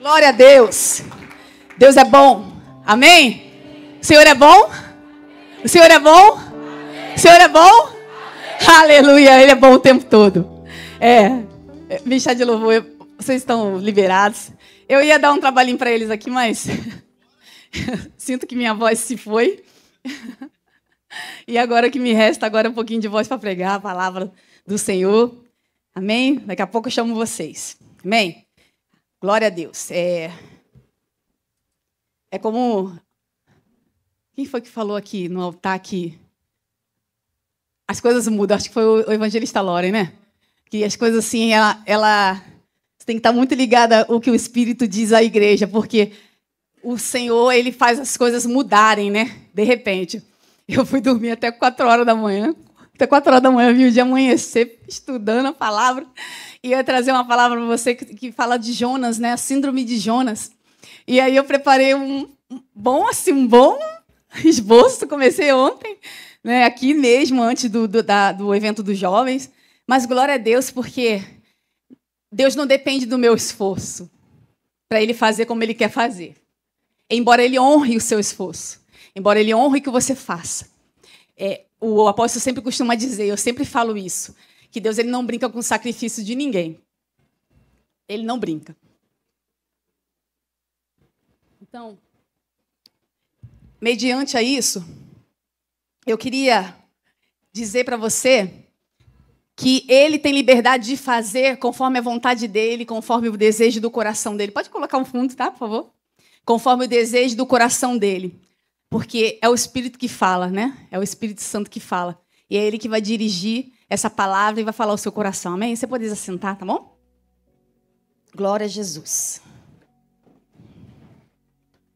Glória a Deus. Deus é bom. Amém? O Senhor é bom? O Senhor é bom? O Senhor é bom? Aleluia. Ele é bom o tempo todo. Bicha de louvor, vocês estão liberados. Eu ia dar um trabalhinho para eles aqui, mas sinto que minha voz se foi. E agora o que me resta agora é um pouquinho de voz para pregar a palavra do Senhor. Amém? Daqui a pouco eu chamo vocês. Amém? Glória a Deus. É como... Quem foi que falou aqui no altar que as coisas mudam? Acho que foi o evangelista Loren, né? Que as coisas assim, ela você tem que estar muito ligada ao que o Espírito diz à igreja, porque o Senhor, ele faz as coisas mudarem, né? De repente. Eu fui dormir até 4 horas da manhã. Até 4 horas da manhã, vi o dia amanhecer, estudando a palavra. E eu ia trazer uma palavra para você que fala de Jonas, né? A síndrome de Jonas. E aí eu preparei um bom esboço. Comecei ontem, né? Aqui mesmo, antes do evento dos jovens. Mas glória a Deus, porque Deus não depende do meu esforço para Ele fazer como Ele quer fazer. Embora Ele honre o seu esforço. Embora Ele honre o que você faça. O apóstolo sempre costuma dizer, eu sempre falo isso, que Deus ele não brinca com o sacrifício de ninguém. Ele não brinca. Então, mediante a isso, eu queria dizer para você que Ele tem liberdade de fazer conforme a vontade dEle, conforme o desejo do coração dEle. Pode colocar um fundo, tá, por favor? Conforme o desejo do coração dEle. Porque é o Espírito que fala, né? É o Espírito Santo que fala. E é Ele que vai dirigir essa palavra e vai falar ao seu coração. Amém? Você pode assentar, tá bom? Glória a Jesus.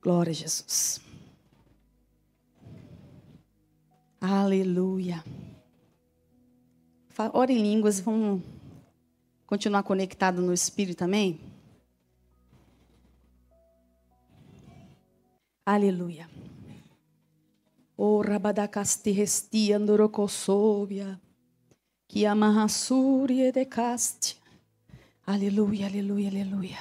Glória a Jesus. Aleluia. Ore em línguas, vamos continuar conectado no Espírito também? Aleluia. O rabadacasti resti andorocosóbia, que amarrassuri edecaste. Aleluia, aleluia, aleluia.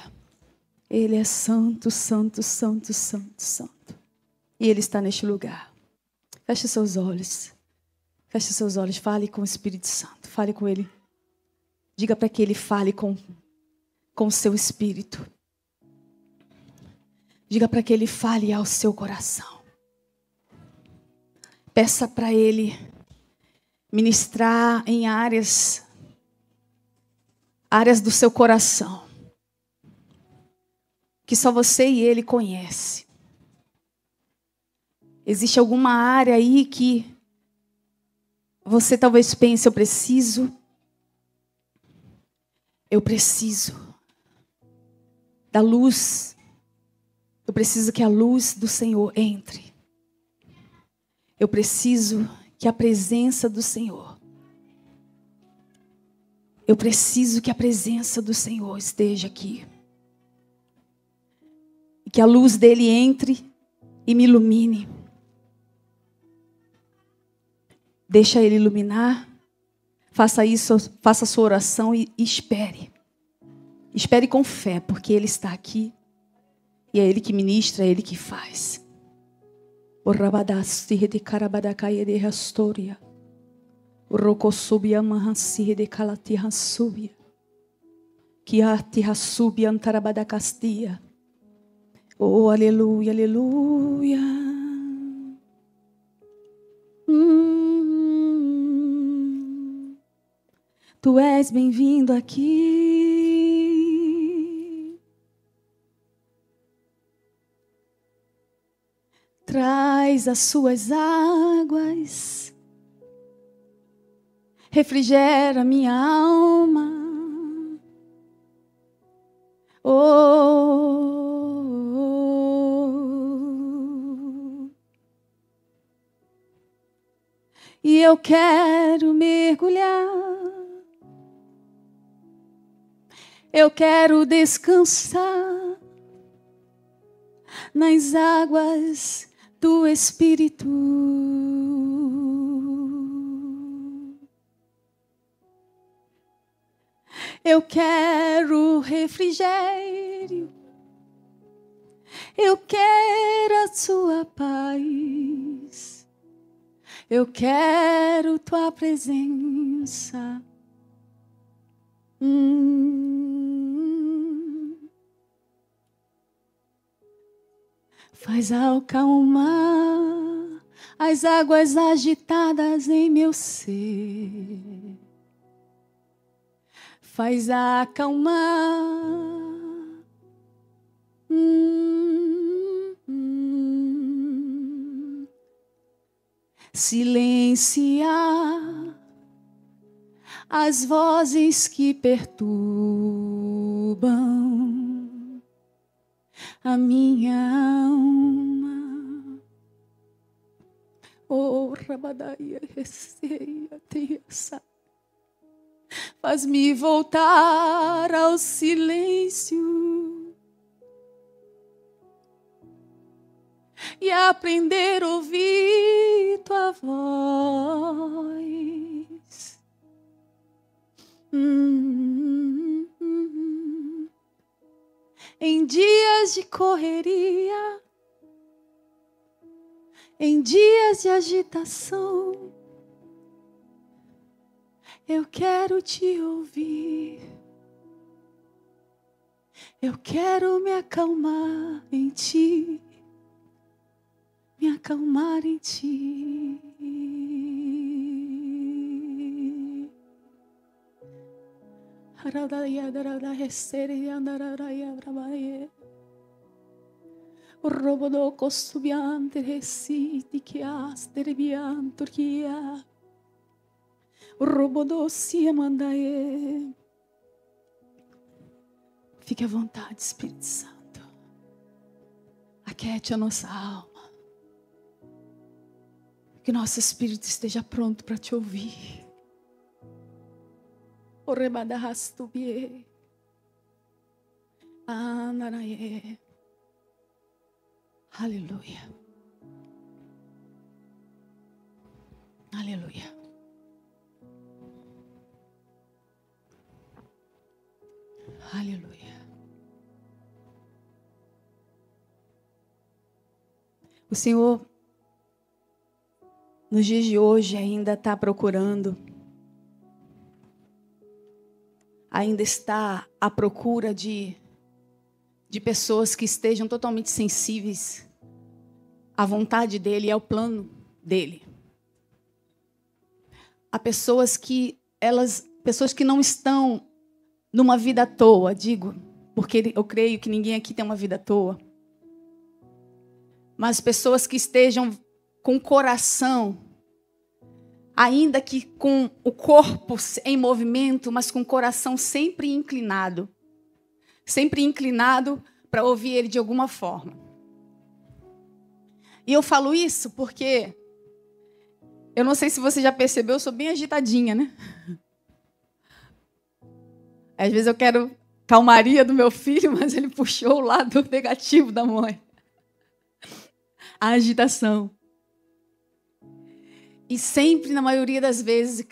Ele é santo, santo, santo, santo, santo. E Ele está neste lugar. Feche seus olhos. Feche seus olhos, fale com o Espírito Santo. Fale com Ele. Diga para que Ele fale com o seu espírito. Diga para que Ele fale ao seu coração. Peça para Ele ministrar em áreas do seu coração, que só você e Ele conhecem. Existe alguma área aí que você talvez pense, eu preciso da luz. Eu preciso que a luz do Senhor entre. Eu preciso que a presença do Senhor. Eu preciso que a presença do Senhor esteja aqui. E que a luz dele entre e me ilumine. Deixa ele iluminar. Faça isso, faça a sua oração e espere. Espere com fé, porque ele está aqui. E é Ele que ministra, é Ele que faz. O rabadasti de carabadacaia de rastoria. O rocosubia manhassi de calati rassubia. Que ati rassubia antarabadacastia. Oh, aleluia, aleluia. Tu és bem-vindo aqui. Traz as suas águas, refrigera minha alma. E eu quero mergulhar, eu quero descansar nas águas do Espírito. Eu quero refrigério, Eu quero a tua paz. Eu quero tua presença. Faz acalmar as águas agitadas em meu ser. Faz acalmar. Silenciar as vozes que perturbam a minha alma. Oh, Rabadaia, receia, teça. Faz-me voltar ao silêncio e aprender a ouvir tua voz. Em dias de correria, em dias de agitação, eu quero te ouvir. Eu quero me acalmar em ti. Me acalmar em ti. O robodo costubiante reciti que asterbianto que a o robodo se mandae. Fique à vontade, Espírito Santo. Aquiete a nossa alma. Que nosso espírito esteja pronto para te ouvir. O rebadarrastubie. Anaraie. Aleluia. Aleluia. Aleluia. O Senhor, nos dias de hoje, ainda está procurando, ainda está à procura de pessoas que estejam totalmente sensíveis à vontade dEle e ao plano dEle. Há pessoas que não estão numa vida à toa, digo, porque eu creio que ninguém aqui tem uma vida à toa. Mas pessoas que estejam com o coração, ainda que com o corpo em movimento, mas com o coração sempre inclinado para ouvir Ele de alguma forma. E eu falo isso porque, eu não sei se você já percebeu, eu sou bem agitadinha, né? Às vezes eu quero calmaria do meu filho, mas ele puxou o lado negativo da mãe. A agitação. E sempre, na maioria das vezes,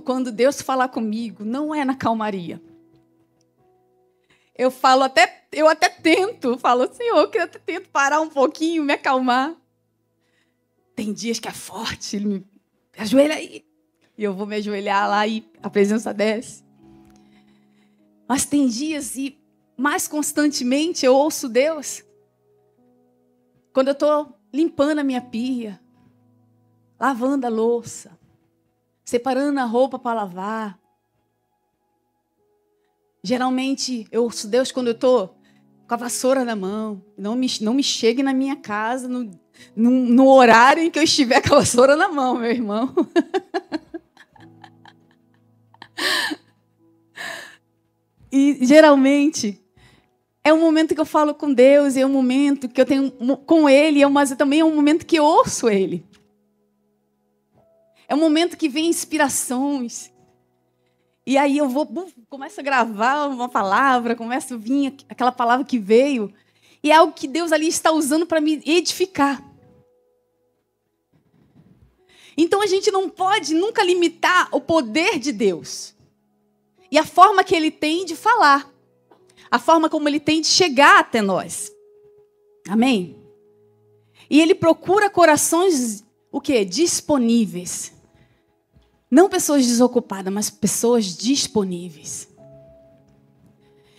quando Deus fala comigo, não é na calmaria. Eu até tento, falo, Senhor, eu até tento parar um pouquinho, me acalmar. Tem dias que é forte, ele me ajoelha aí. E eu vou me ajoelhar lá e a presença desce. Mas tem dias, e mais constantemente, eu ouço Deus. Quando eu estou limpando a minha pia, lavando a louça, separando a roupa para lavar. Geralmente, eu ouço Deus quando eu estou com a vassoura na mão. Não me chegue na minha casa no horário em que eu estiver com a vassoura na mão, meu irmão. E, geralmente, é um momento que eu falo com Deus, é um momento que eu tenho com Ele, mas também é um momento que eu ouço Ele. É um momento que vem inspirações. E aí eu começo a gravar uma palavra, começa a vir aquela palavra que veio. E é algo que Deus ali está usando para me edificar. Então a gente não pode nunca limitar o poder de Deus. E a forma que Ele tem de falar. A forma como Ele tem de chegar até nós. Amém? E ele procura corações, o quê? Disponíveis. Não pessoas desocupadas, mas pessoas disponíveis.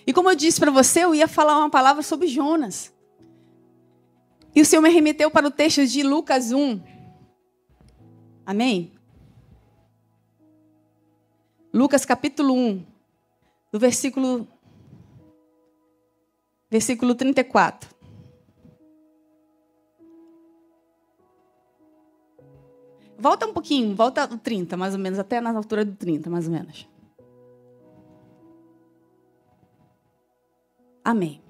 E como eu disse para você, eu ia falar uma palavra sobre Jonas. E o Senhor me remeteu para o texto de Lucas 1. Amém? Lucas capítulo 1, do versículo 34. Volta um pouquinho, volta o 30, mais ou menos, até na altura do 30, mais ou menos. Amém.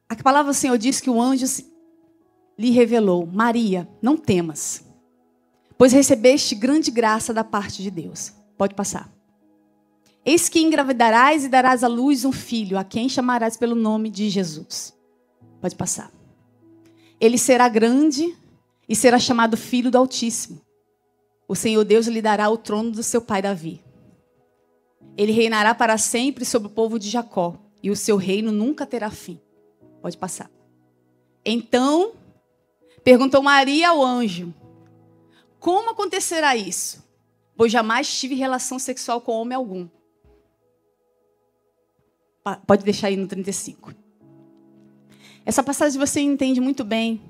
A palavra do Senhor diz que o anjo lhe revelou: Maria, não temas, pois recebeste grande graça da parte de Deus. Pode passar. Eis que engravidarás e darás à luz um filho, a quem chamarás pelo nome de Jesus. Pode passar. Ele será grande e será chamado Filho do Altíssimo. O Senhor Deus lhe dará o trono do seu pai Davi. Ele reinará para sempre sobre o povo de Jacó, e o seu reino nunca terá fim. Pode passar. Então, perguntou Maria ao anjo: como acontecerá isso? Pois jamais tive relação sexual com homem algum. Pode deixar aí no 35. Essa passagem você entende muito bem.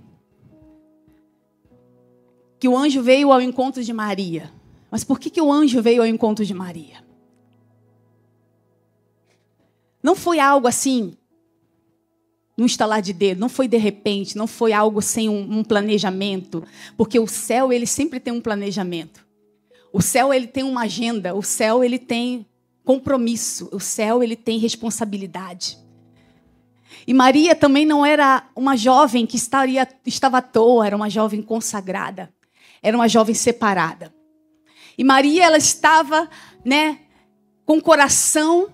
Que o anjo veio ao encontro de Maria. Mas por que o anjo veio ao encontro de Maria? Não foi algo assim, num estalar de dedo, não foi de repente, não foi algo sem um planejamento. Porque o céu, ele sempre tem um planejamento. O céu, ele tem uma agenda. O céu, ele tem compromisso. O céu, ele tem responsabilidade. E Maria também não era uma jovem que estava à toa, era uma jovem consagrada. Era uma jovem separada. E Maria, ela estava, com o coração...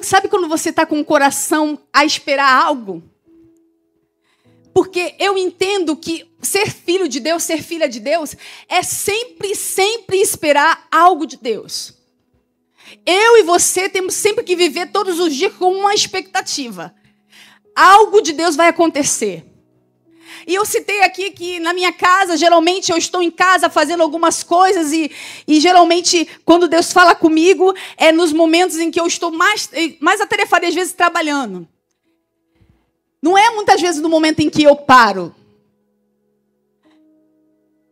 Sabe quando você está com o coração a esperar algo? Porque eu entendo que ser filho de Deus, ser filha de Deus, é sempre, sempre esperar algo de Deus. Eu e você temos sempre que viver todos os dias com uma expectativa. Algo de Deus vai acontecer. E eu citei aqui que na minha casa, geralmente eu estou em casa fazendo algumas coisas e geralmente quando Deus fala comigo é nos momentos em que eu estou mais atarefada e às vezes trabalhando. Não é muitas vezes no momento em que eu paro.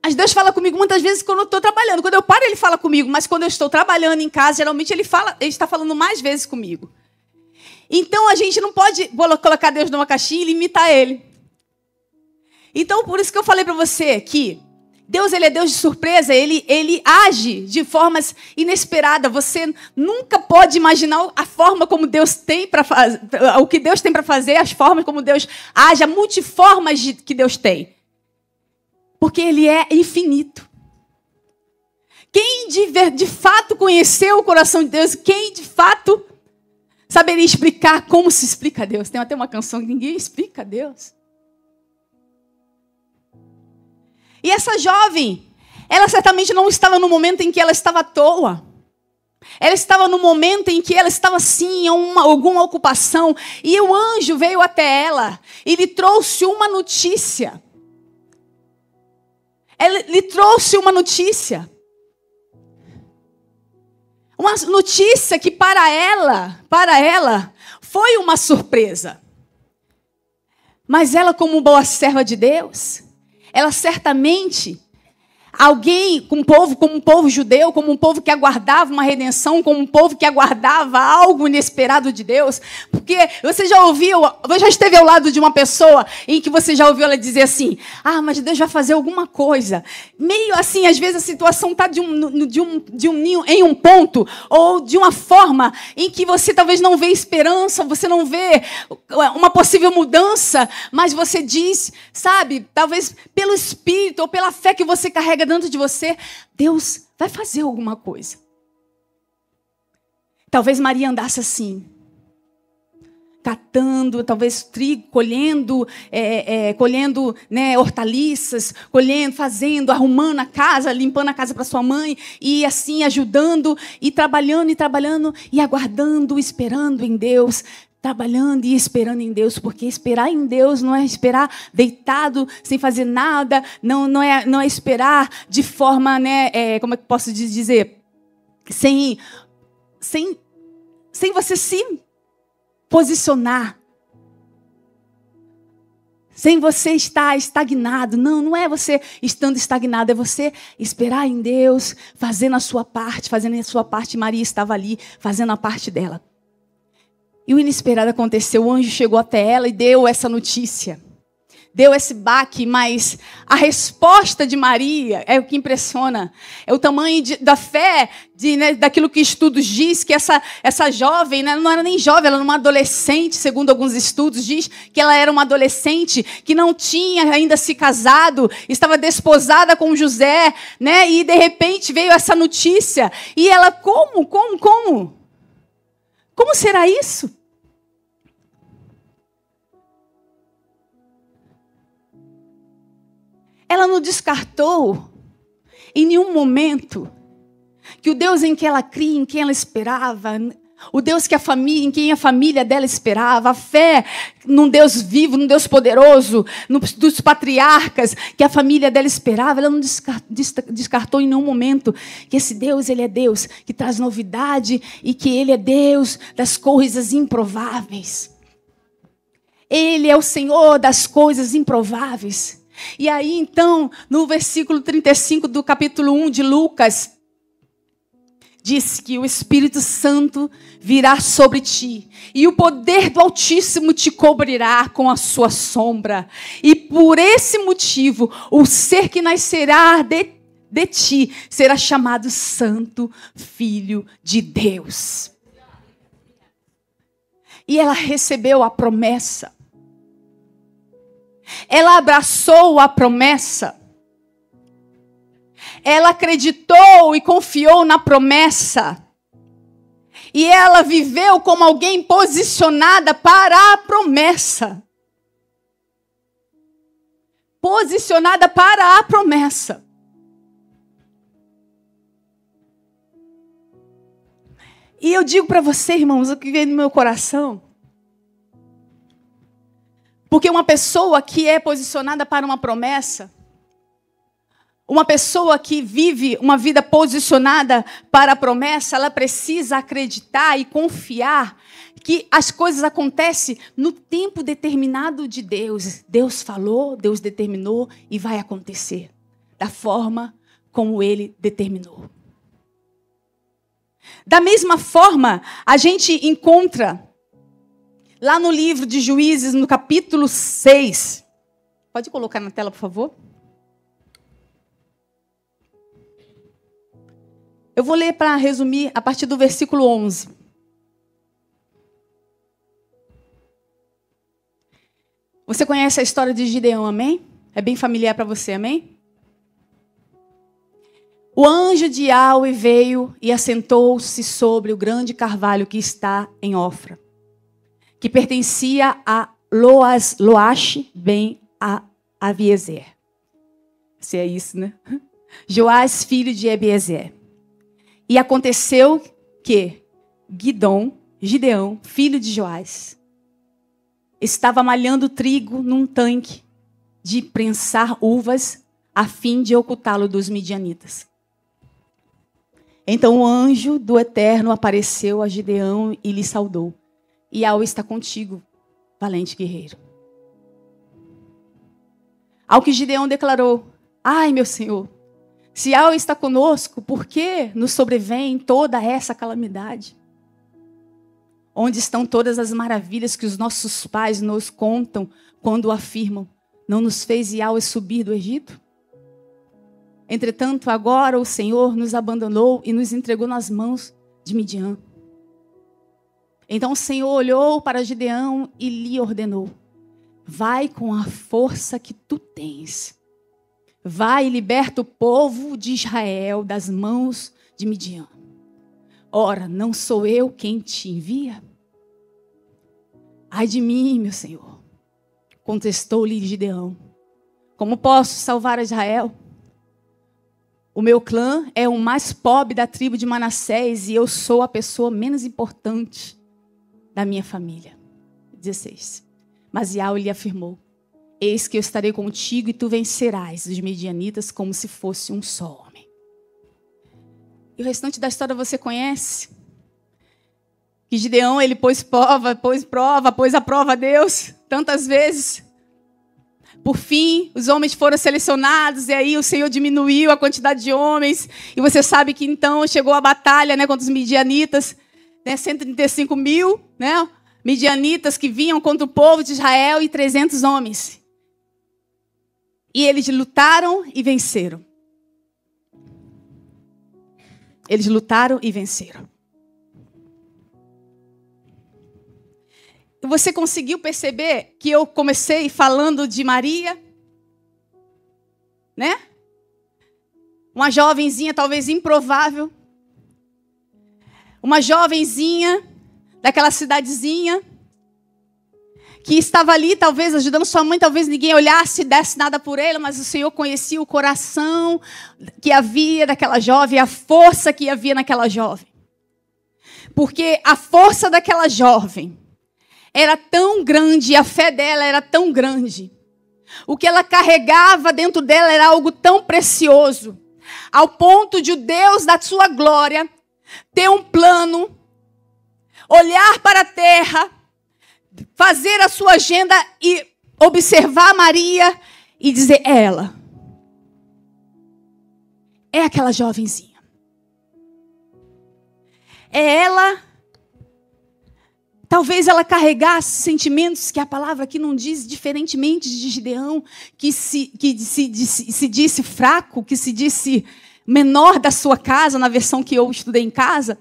Mas Deus fala comigo muitas vezes quando eu estou trabalhando. Quando eu paro, Ele fala comigo. Mas quando eu estou trabalhando em casa, geralmente Ele está falando mais vezes comigo. Então, a gente não pode colocar Deus numa caixinha e limitar Ele. Então, por isso que eu falei para você que Deus, Ele é Deus de surpresa. Ele age de formas inesperadas. Você nunca pode imaginar a forma como Deus tem para fazer, o que Deus tem para fazer, as formas como Deus age, as multiformas que Deus tem. Porque Ele é infinito. Quem de fato conheceu o coração de Deus, quem de fato saberia explicar como se explica a Deus? Tem até uma canção que ninguém explica a Deus. E essa jovem, ela certamente não estava no momento em que ela estava à toa. Ela estava no momento em que ela estava sim em alguma ocupação. E o anjo veio até ela e lhe trouxe uma notícia. Ele lhe trouxe uma notícia. Uma notícia que para ela, foi uma surpresa. Mas ela, como boa serva de Deus, ela certamente... Alguém, como um povo judeu, como um povo que aguardava uma redenção, como um povo que aguardava algo inesperado de Deus. Porque você já esteve ao lado de uma pessoa em que você já ouviu ela dizer assim: ah, mas Deus vai fazer alguma coisa. Meio assim, às vezes a situação está em um ponto, ou de uma forma em que você talvez não vê esperança, você não vê uma possível mudança, mas você diz, sabe, talvez pelo Espírito ou pela fé que você carrega dentro de você, Deus vai fazer alguma coisa. Talvez Maria andasse assim. catando, talvez trigo, colhendo, né, hortaliças, colhendo, fazendo, arrumando a casa, limpando a casa para sua mãe, e assim ajudando, e trabalhando, e aguardando, esperando em Deus, trabalhando e esperando em Deus, porque esperar em Deus não é esperar deitado, sem fazer nada, não é esperar de forma, né, como é que posso dizer, sem você se posicionar, sem você estar estagnado. Não é você estando estagnado, é você esperar em Deus, fazendo a sua parte, Maria estava ali, fazendo a parte dela. E o inesperado aconteceu, o anjo chegou até ela e deu essa notícia. Deu esse baque, mas a resposta de Maria é o que impressiona. É o tamanho da fé, né, daquilo que estudos diz, que essa jovem, né, não era nem jovem, ela era uma adolescente, segundo alguns estudos, diz que ela era uma adolescente que não tinha ainda se casado, estava desposada com José, né, e de repente veio essa notícia. E ela, como? Como será isso? Ela não descartou em nenhum momento que o Deus em que ela cria, em quem ela esperava, o Deus em quem a família dela esperava, a fé num Deus vivo, num Deus poderoso, dos patriarcas que a família dela esperava, ela não descartou em nenhum momento que esse Deus, ele é Deus que traz novidade e que ele é Deus das coisas improváveis. Ele é o Senhor das coisas improváveis. E aí, então, no versículo 35 do capítulo 1 de Lucas, diz que o Espírito Santo virá sobre ti, e o poder do Altíssimo te cobrirá com a sua sombra. E por esse motivo, o ser que nascerá de ti será chamado Santo Filho de Deus. E ela recebeu a promessa. Ela abraçou a promessa. Ela acreditou e confiou na promessa. E ela viveu como alguém posicionada para a promessa. Posicionada para a promessa. E eu digo para você, irmãos, o que vem no meu coração. Porque uma pessoa que é posicionada para uma promessa, uma pessoa que vive uma vida posicionada para a promessa, ela precisa acreditar e confiar que as coisas acontecem no tempo determinado de Deus. Deus falou, Deus determinou e vai acontecer da forma como Ele determinou. Da mesma forma, a gente encontra lá no livro de Juízes, no capítulo 6. Pode colocar na tela, por favor? Eu vou ler para resumir a partir do versículo 11. Você conhece a história de Gideão, amém? É bem familiar para você, amém? O anjo de Yahweh veio e assentou-se sobre o grande carvalho que está em Ofra, que pertencia a Loash ben Aviezer. Se é isso, né? Joás, filho de Ebiezer. E aconteceu que Gideão, filho de Joás, estava malhando trigo num tanque de prensar uvas a fim de ocultá-lo dos midianitas. Então o anjo do Eterno apareceu a Gideão e lhe saudou. Yahweh está contigo, valente guerreiro. Ao que Gideão declarou: ai, meu Senhor, se Yahweh está conosco, por que nos sobrevém toda essa calamidade? Onde estão todas as maravilhas que os nossos pais nos contam quando afirmam: não nos fez Yahweh subir do Egito? Entretanto, agora o Senhor nos abandonou e nos entregou nas mãos de Midian. Então o Senhor olhou para Gideão e lhe ordenou: vai com a força que tu tens. Vai e liberta o povo de Israel das mãos de Midian. Ora, não sou eu quem te envia? Ai de mim, meu Senhor, contestou-lhe Gideão. Como posso salvar Israel? O meu clã é o mais pobre da tribo de Manassés e eu sou a pessoa menos importante da minha família. 16. Mas Yahweh lhe afirmou: eis que eu estarei contigo e tu vencerás os medianitas como se fosse um só homem. E o restante da história você conhece? Que Gideão, ele pôs a prova a Deus tantas vezes. Por fim, os homens foram selecionados e aí o Senhor diminuiu a quantidade de homens. E você sabe que então chegou a batalha, né, contra os midianitas, né, 135 mil, né, midianitas que vinham contra o povo de Israel e 300 homens. E eles lutaram e venceram. Eles lutaram e venceram. Você conseguiu perceber que eu comecei falando de Maria? Né? Uma jovenzinha talvez improvável. Uma jovenzinha daquela cidadezinha que estava ali, talvez ajudando sua mãe, talvez ninguém olhasse e desse nada por ela, mas o Senhor conhecia o coração que havia daquela jovem, a força que havia naquela jovem. Porque a força daquela jovem era tão grande, a fé dela era tão grande. O que ela carregava dentro dela era algo tão precioso, ao ponto de o Deus da sua glória ter um plano, olhar para a terra, fazer a sua agenda e observar Maria e dizer: é ela. É aquela jovenzinha. É ela. Talvez ela carregasse sentimentos que a palavra aqui não diz, diferentemente de Gideão, que se disse fraco, que se disse menor da sua casa, na versão que eu estudei em casa.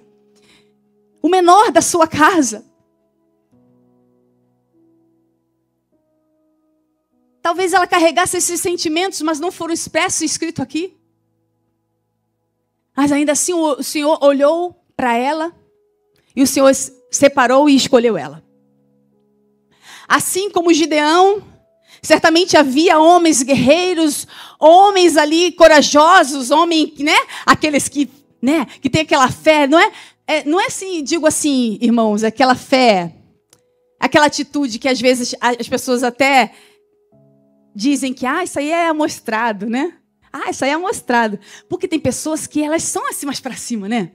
O menor da sua casa. Talvez ela carregasse esses sentimentos, mas não foram expressos e escritos aqui. Mas ainda assim o Senhor olhou para ela e o Senhor separou e escolheu ela. Assim como Gideão, certamente havia homens guerreiros, homens ali corajosos, homens, né? Aqueles que, né? Que tem aquela fé, não é assim, digo assim, irmãos, aquela fé, aquela atitude que às vezes as pessoas até dizem que, isso aí é amostrado, né? Isso aí é amostrado. Porque tem pessoas que elas são assim mais para cima, né?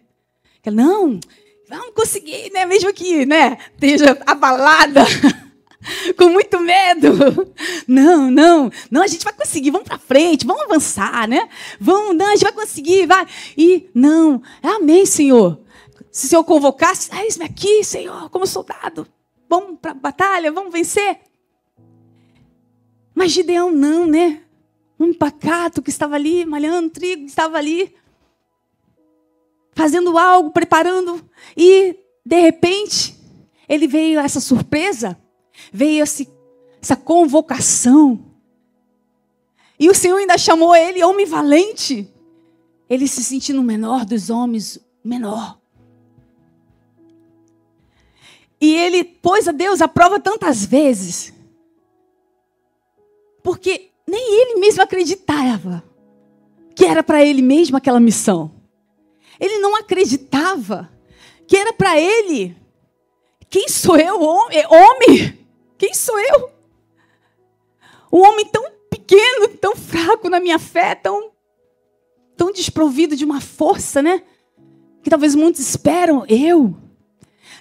Que não, vamos conseguir, né? Mesmo que, né, esteja abalada, com muito medo. Não, a gente vai conseguir, vamos para frente, vamos avançar, né? Não, a gente vai conseguir, vai. E não, amém, Senhor. Se o Senhor convocasse, eis-me aqui, Senhor, como soldado. Vamos para a batalha, vamos vencer. Mas Gideão não, né? Um pacato que estava ali, malhando trigo, que estava ali, fazendo algo, preparando. E, de repente, ele veio a essa surpresa, veio essa convocação. E o Senhor ainda chamou ele homem valente. Ele se sentindo o menor dos homens, menor. E ele pôs a Deus à prova tantas vezes, porque nem ele mesmo acreditava que era para ele mesmo aquela missão. Ele não acreditava que era para ele. Quem sou eu, homem? Quem sou eu? Um homem tão pequeno, tão fraco na minha fé, tão desprovido de uma força, né? Que talvez muitos esperam. Eu,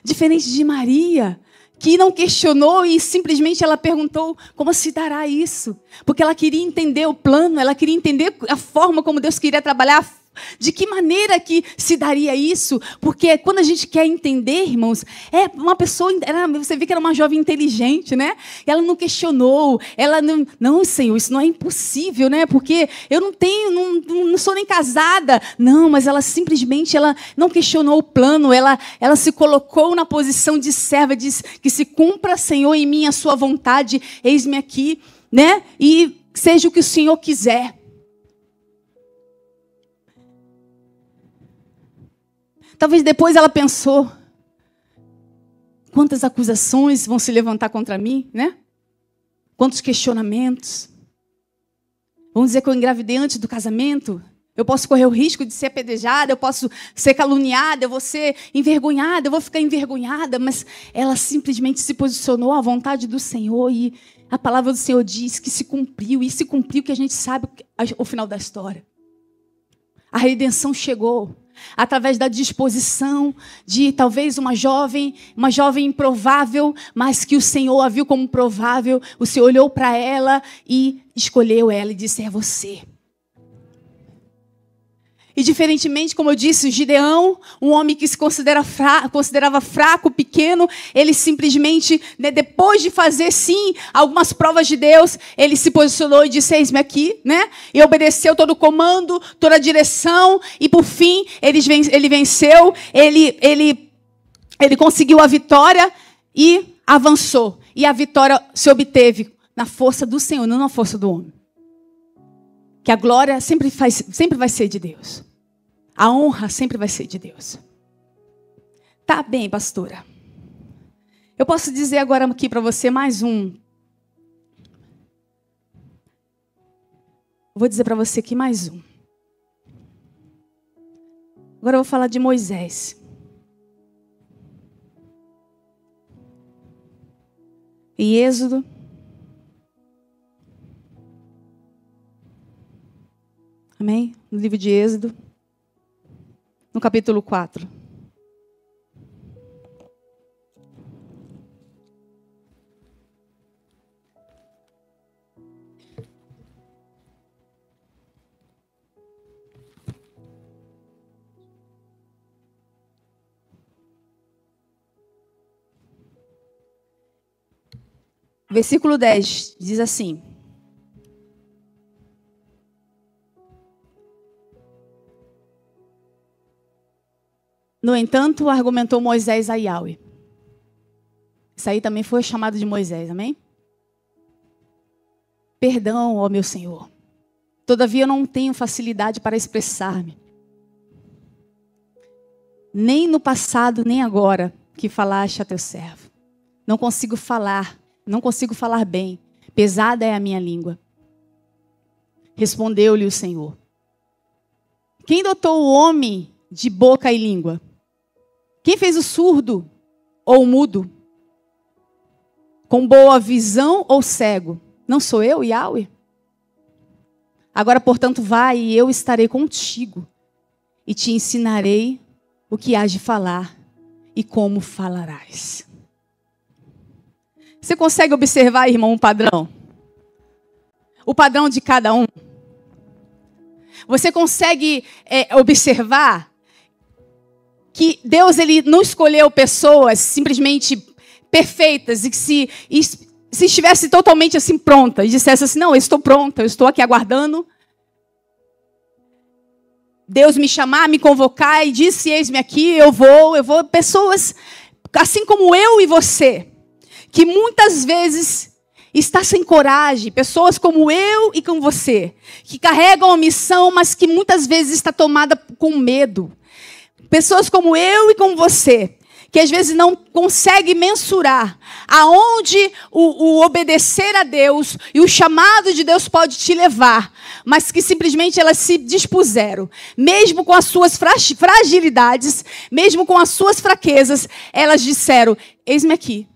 diferente de Maria, que não questionou e simplesmente ela perguntou como se dará isso. Porque ela queria entender o plano, ela queria entender a forma como Deus queria trabalhar, de que maneira que se daria isso. Porque quando a gente quer entender, irmãos, uma pessoa, você vê que era uma jovem inteligente, né? Ela não questionou, ela não, Senhor, isso não é impossível, né? Porque eu não sou nem casada. Não, mas ela simplesmente, ela não questionou o plano, ela se colocou na posição de serva, diz que se cumpra, Senhor, em mim a sua vontade, eis-me aqui, né? E seja o que o Senhor quiser. Talvez depois ela pensou, quantas acusações vão se levantar contra mim, né? Quantos questionamentos. Vamos dizer que eu engravidei antes do casamento. Eu posso correr o risco de ser apedrejada, eu posso ser caluniada, eu vou ser envergonhada, eu vou ficar envergonhada, mas ela simplesmente se posicionou à vontade do Senhor e a palavra do Senhor diz que se cumpriu, e se cumpriu que a gente sabe o final da história. A redenção chegou através da disposição de talvez uma jovem improvável, mas que o Senhor a viu como provável. O Senhor olhou para ela e escolheu ela e disse: é você. E diferentemente, como eu disse, Gideão, um homem que se considerava fraco, pequeno, ele simplesmente, né, depois de fazer, sim, algumas provas de Deus, ele se posicionou e disse: eis-me aqui, né? E obedeceu todo o comando, toda a direção, e por fim, ele venceu, ele conseguiu a vitória e avançou. E a vitória se obteve na força do Senhor, não na força do homem. Que a glória sempre vai ser de Deus. A honra sempre vai ser de Deus. Tá bem, pastora. Eu posso dizer agora aqui para você mais um. Vou dizer para você aqui mais um. Agora eu vou falar de Moisés. Em Êxodo. Amém? No livro de Êxodo, no capítulo 4. Versículo 10 diz assim: no entanto, argumentou Moisés a Yahweh. Isso aí também foi chamado de Moisés, amém? Perdão, ó meu Senhor. Todavia eu não tenho facilidade para expressar-me. Nem no passado, nem agora, que falaste a teu servo. Não consigo falar bem. Pesada é a minha língua. Respondeu-lhe o Senhor: quem dotou o homem de boca e língua? Quem fez o surdo ou o mudo? Com boa visão ou cego? Não sou eu, Yahweh? Agora, portanto, vai e eu estarei contigo e te ensinarei o que hás de falar e como falarás. Você consegue observar, irmão, um padrão? O padrão de cada um? Você consegue observar que Deus, ele não escolheu pessoas simplesmente perfeitas e que se estivesse totalmente assim pronta e dissesse assim: não, eu estou pronta, eu estou aqui aguardando Deus me chamar, me convocar e disse: eis-me aqui, eu vou. Pessoas assim como eu e você, que muitas vezes está sem coragem, pessoas como eu e como você, que carregam a missão, mas que muitas vezes está tomada com medo. Pessoas como eu e como você, que às vezes não consegue mensurar aonde o obedecer a Deus e o chamado de Deus pode te levar, mas que simplesmente elas se dispuseram, mesmo com as suas fragilidades, mesmo com as suas fraquezas, elas disseram: eis-me aqui.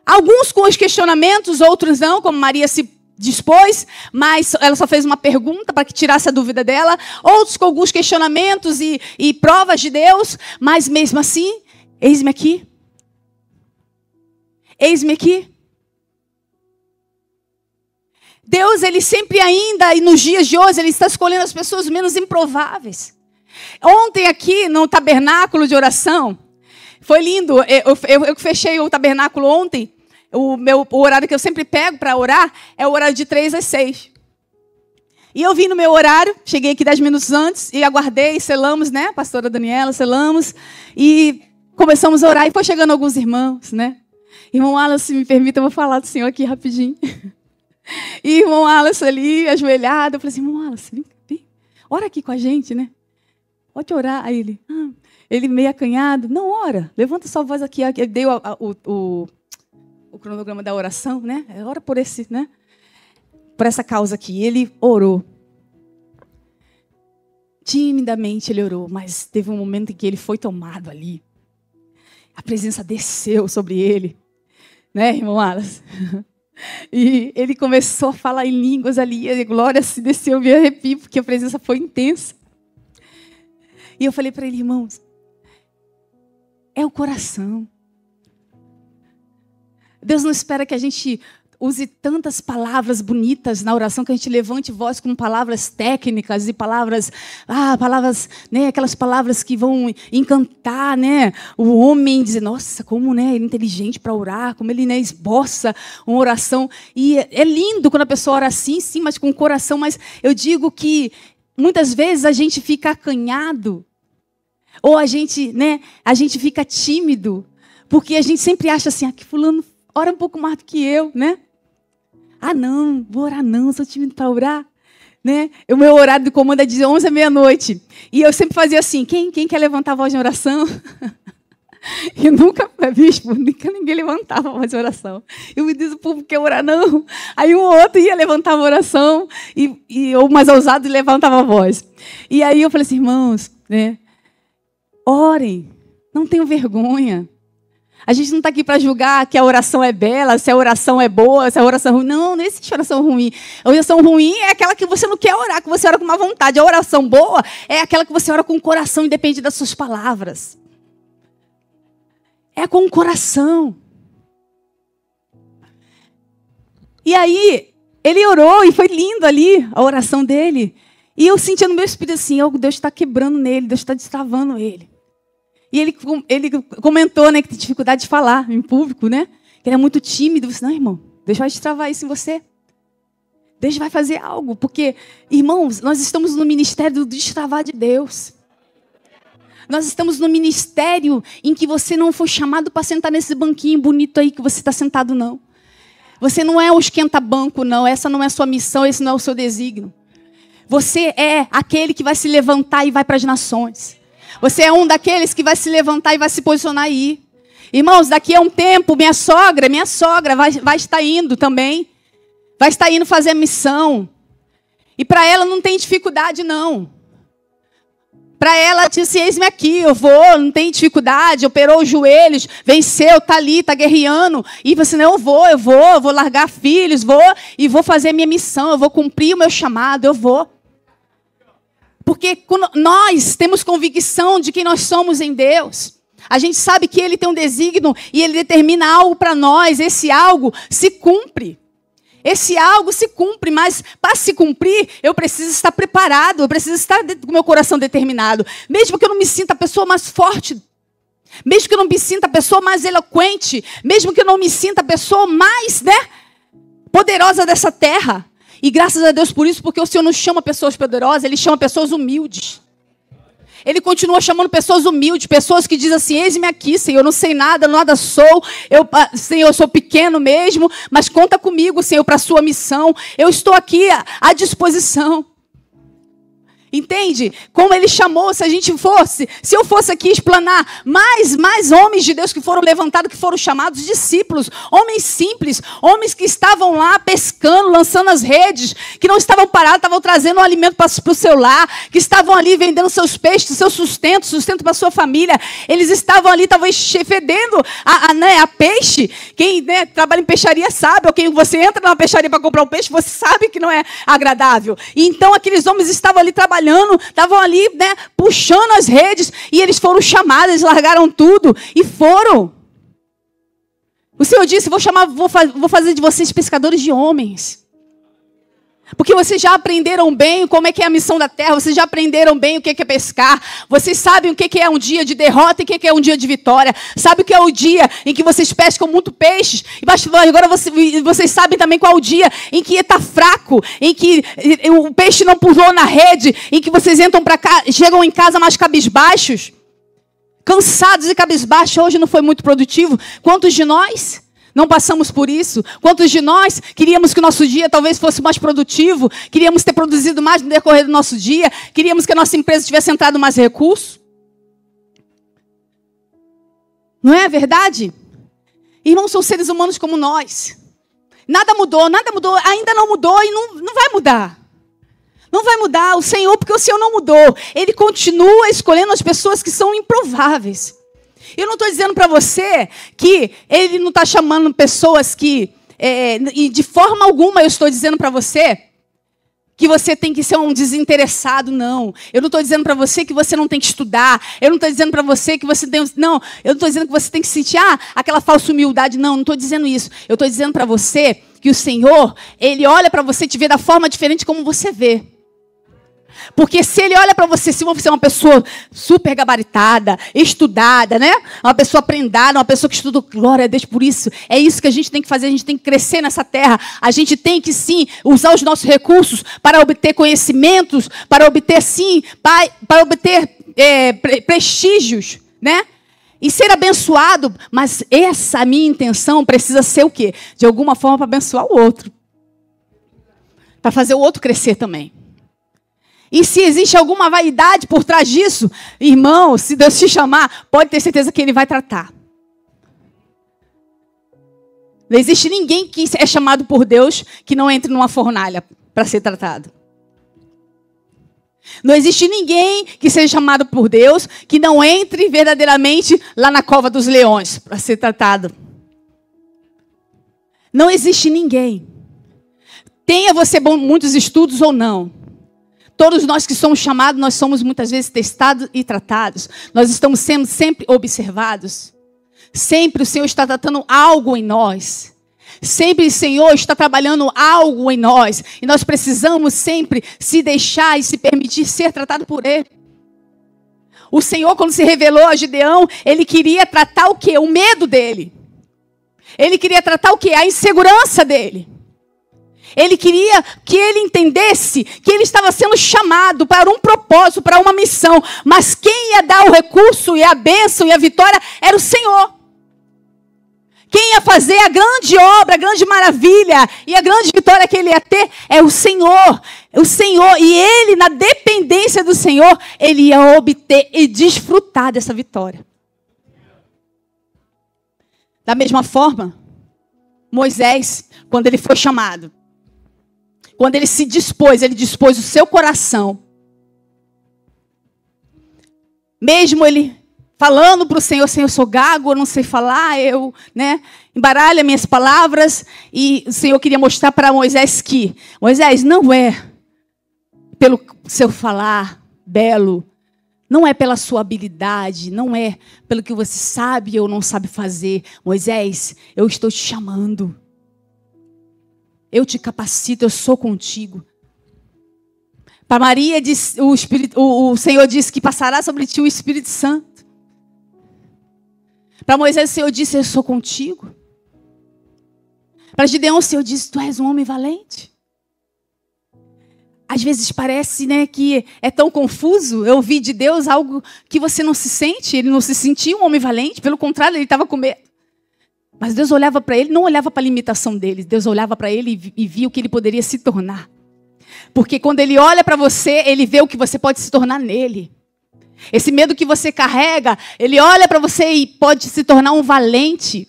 Alguns com os questionamentos, outros não, como Maria se dispôs, mas ela só fez uma pergunta para que tirasse a dúvida dela. Outros com alguns questionamentos e provas de Deus, mas mesmo assim, eis-me aqui. Eis-me aqui. Deus, ele sempre ainda, e nos dias de hoje, ele está escolhendo as pessoas menos improváveis. Ontem aqui, no tabernáculo de oração, foi lindo. Eu fechei o tabernáculo ontem. O horário que eu sempre pego para orar é o horário de 3 às 6. E eu vim no meu horário, cheguei aqui 10 minutos antes e aguardei, selamos, né? Pastora Daniela, selamos. E começamos a orar e foi chegando alguns irmãos, né? Irmão Wallace, se me permita, eu vou falar do Senhor aqui rapidinho. E irmão Wallace ali, ajoelhado, eu falei assim: irmão Wallace, vem, ora aqui com a gente, né? Pode orar. Aí ele, Ele meio acanhado. Não, ora, levanta sua voz aqui. Ele deu o cronograma da oração, né? Ora por esse, né? Por essa causa aqui. Ele orou. Timidamente ele orou, mas teve um momento em que ele foi tomado ali. A presença desceu sobre ele. Né, irmão Alas? E ele começou a falar em línguas ali. E a glória se desceu, me arrepio, porque a presença foi intensa. E eu falei para ele, irmãos, é o coração. Deus não espera que a gente use tantas palavras bonitas na oração, que a gente levante voz com palavras técnicas e palavras, né, aquelas palavras que vão encantar, né, o homem, dizer, nossa, como, né, ele é inteligente para orar, como ele, né, esboça uma oração. E é lindo quando a pessoa ora assim, sim, mas com o coração. Mas eu digo que muitas vezes a gente fica acanhado, ou a gente fica tímido, porque a gente sempre acha assim, que fulano ora um pouco mais do que eu, né? Não, vou orar não, sou tímido para orar. Né? O meu horário de comando é de 11 à meia-noite. E eu sempre fazia assim, quem quer levantar a voz de oração? E nunca, bispo, nunca ninguém levantava a voz de oração. Eu me diz, o povo quer orar, não. Aí um ou outro ia levantar a oração, ou mais ousado levantava a voz. E aí eu falei assim, irmãos, né? Orem, não tenham vergonha. A gente não está aqui para julgar que a oração é bela, se a oração é boa, se a oração é ruim. Não existe oração ruim. A oração ruim é aquela que você não quer orar, que você ora com má vontade. A oração boa é aquela que você ora com o coração, independe das suas palavras. É com o coração. E aí, ele orou e foi lindo ali a oração dele. E eu sentia no meu espírito assim, Deus está quebrando nele, Deus está destravando ele. E ele comentou, né, que tem dificuldade de falar em público, né? Que ele é muito tímido. Eu disse, não, irmão, Deus vai destravar isso em você. Deus vai fazer algo. Porque, irmãos, nós estamos no ministério do destravar de Deus. Nós estamos no ministério em que você não foi chamado para sentar nesse banquinho bonito aí que você está sentado, não. Você não é o esquenta-banco, não. Essa não é a sua missão, esse não é o seu desígnio. Você é aquele que vai se levantar e vai para as nações. Você é um daqueles que vai se levantar e vai se posicionar aí. Irmãos, daqui a um tempo, minha sogra vai estar indo também. Vai estar indo fazer a missão. E para ela não tem dificuldade, não. Para ela, disse, eis-me aqui, eu vou, não tem dificuldade, operou os joelhos, venceu, está ali, está guerreando. E você, não, eu vou largar filhos, vou fazer a minha missão, eu vou cumprir o meu chamado, eu vou. Porque quando nós temos convicção de quem nós somos em Deus, a gente sabe que Ele tem um desígnio e Ele determina algo para nós, esse algo se cumpre. Esse algo se cumpre, mas para se cumprir, eu preciso estar preparado, eu preciso estar com o meu coração determinado. Mesmo que eu não me sinta a pessoa mais forte, mesmo que eu não me sinta a pessoa mais eloquente, mesmo que eu não me sinta a pessoa mais, poderosa dessa terra. E graças a Deus por isso, porque o Senhor não chama pessoas poderosas, Ele chama pessoas humildes. Ele continua chamando pessoas humildes, pessoas que dizem assim, eis-me aqui, Senhor, eu não sei nada sou, Senhor, eu sou pequeno mesmo, mas conta comigo, Senhor, para a sua missão. Eu estou aqui à disposição. Entende? Como Ele chamou, se eu fosse aqui explanar mais homens de Deus que foram levantados, que foram chamados discípulos, homens simples, homens que estavam lá pescando, lançando as redes, que não estavam parados, estavam trazendo um alimento para o seu lar, que estavam ali vendendo seus peixes, seu sustento para a sua família. Eles estavam ali, fedendo a peixe. Quem trabalha em peixaria sabe, ou quem você entra numa peixaria para comprar um peixe, você sabe que não é agradável. E então aqueles homens estavam ali trabalhando, estavam ali, puxando as redes, e eles foram chamados, eles largaram tudo e foram. O Senhor disse, vou fazer de vocês pescadores de homens. Porque vocês já aprenderam bem como é que é a missão da terra, vocês já aprenderam bem o que é pescar, vocês sabem o que é um dia de derrota e o que é um dia de vitória, sabem o que é o dia em que vocês pescam muito peixes, agora vocês sabem também qual é o dia em que está fraco, em que o peixe não pulou na rede, em que vocês entram para cá, chegam em casa mais cabisbaixos, cansados e cabisbaixos. Hoje não foi muito produtivo. Quantos de nós não passamos por isso? Quantos de nós queríamos que o nosso dia talvez fosse mais produtivo? Queríamos ter produzido mais no decorrer do nosso dia? Queríamos que a nossa empresa tivesse entrado mais recursos? Não é verdade? Irmãos, são seres humanos como nós. Nada mudou, ainda não mudou e não vai mudar. Não vai mudar o Senhor, porque o Senhor não mudou. Ele continua escolhendo as pessoas que são improváveis. Eu não estou dizendo para você que Ele não está chamando pessoas que... e de forma alguma eu estou dizendo para você que você tem que ser um desinteressado, não. Eu não estou dizendo para você que você não tem que estudar. Eu não estou dizendo para você que você tem... Não, eu não estou dizendo que você tem que sentir aquela falsa humildade. Não estou dizendo isso. Eu estou dizendo para você que o Senhor, Ele olha para você e te vê da forma diferente como você vê. Porque se Ele olha para você, se você é uma pessoa super gabaritada, estudada, né? Uma pessoa prendada, uma pessoa que estuda, glória a Deus por isso. É isso que a gente tem que fazer, a gente tem que crescer nessa terra. A gente tem que, sim, usar os nossos recursos para obter conhecimentos, para obter, sim, para obter prestígios, né? E ser abençoado. Mas essa minha intenção precisa ser o quê? De alguma forma para abençoar o outro. Para fazer o outro crescer também. E se existe alguma vaidade por trás disso, irmão, se Deus te chamar, pode ter certeza que Ele vai tratar. Não existe ninguém que é chamado por Deus que não entre numa fornalha para ser tratado. Não existe ninguém que seja chamado por Deus que não entre verdadeiramente lá na cova dos leões para ser tratado. Não existe ninguém. Tenha você muitos estudos ou não. Todos nós que somos chamados, nós somos muitas vezes testados e tratados. Nós estamos sendo sempre observados. Sempre o Senhor está tratando algo em nós. Sempre o Senhor está trabalhando algo em nós. E nós precisamos sempre se deixar e se permitir ser tratado por Ele. O Senhor, quando se revelou a Gideão, Ele queria tratar o quê? O medo dele. Ele queria tratar o quê? A insegurança dele. Ele queria que ele entendesse que ele estava sendo chamado para um propósito, para uma missão. Mas quem ia dar o recurso e a bênção e a vitória era o Senhor. Quem ia fazer a grande obra, a grande maravilha e a grande vitória que ele ia ter é o Senhor. O Senhor. E ele, na dependência do Senhor, ele ia obter e desfrutar dessa vitória. Da mesma forma, Moisés, quando ele foi chamado, quando ele se dispôs, ele dispôs o seu coração. Mesmo ele falando para o Senhor, Senhor, eu sou gago, eu não sei falar, embaralho minhas palavras. E o Senhor queria mostrar para Moisés que, Moisés, não é pelo seu falar belo, não é pela sua habilidade, não é pelo que você sabe ou não sabe fazer. Moisés, eu estou te chamando. Eu te capacito, eu sou contigo. Para Maria, o Senhor disse que passará sobre ti o Espírito Santo. Para Moisés, o Senhor disse, eu sou contigo. Para Gideão, o Senhor disse, tu és um homem valente. Às vezes parece, que é tão confuso eu ouvir de Deus algo que você não se sente. Ele não se sentia um homem valente, pelo contrário, ele estava com medo. Mas Deus olhava para ele, não olhava para a limitação dele. Deus olhava para ele e via o que ele poderia se tornar. Porque quando ele olha para você, ele vê o que você pode se tornar nele. Esse medo que você carrega, ele olha para você e pode se tornar um valente.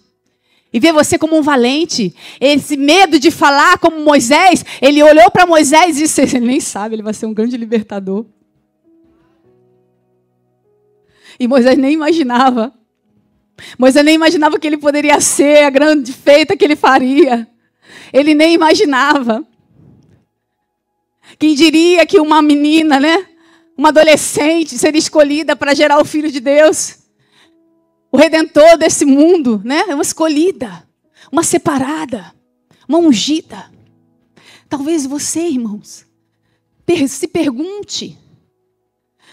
E vê você como um valente. Esse medo de falar como Moisés, ele olhou para Moisés e disse, ele nem sabe, ele vai ser um grande libertador. E Moisés nem imaginava. Moisés nem imaginava que ele poderia ser a grande feita que ele faria. Ele nem imaginava. Quem diria que uma menina, uma adolescente, seria escolhida para gerar o Filho de Deus? O Redentor desse mundo, uma escolhida, uma separada, uma ungida. Talvez você, irmãos, se pergunte.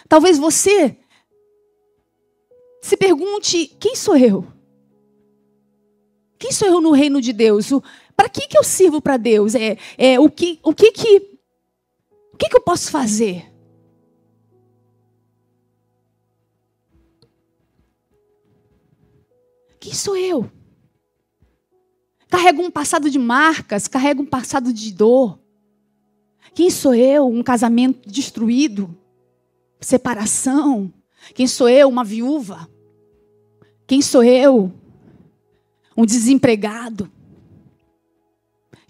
Talvez você se pergunte, quem sou eu? Quem sou eu no reino de Deus? Para que eu sirvo para Deus? O que eu posso fazer? Quem sou eu? Carrego um passado de marcas, carrego um passado de dor. Quem sou eu? Um casamento destruído, separação. Quem sou eu? Uma viúva. Quem sou eu? Um desempregado.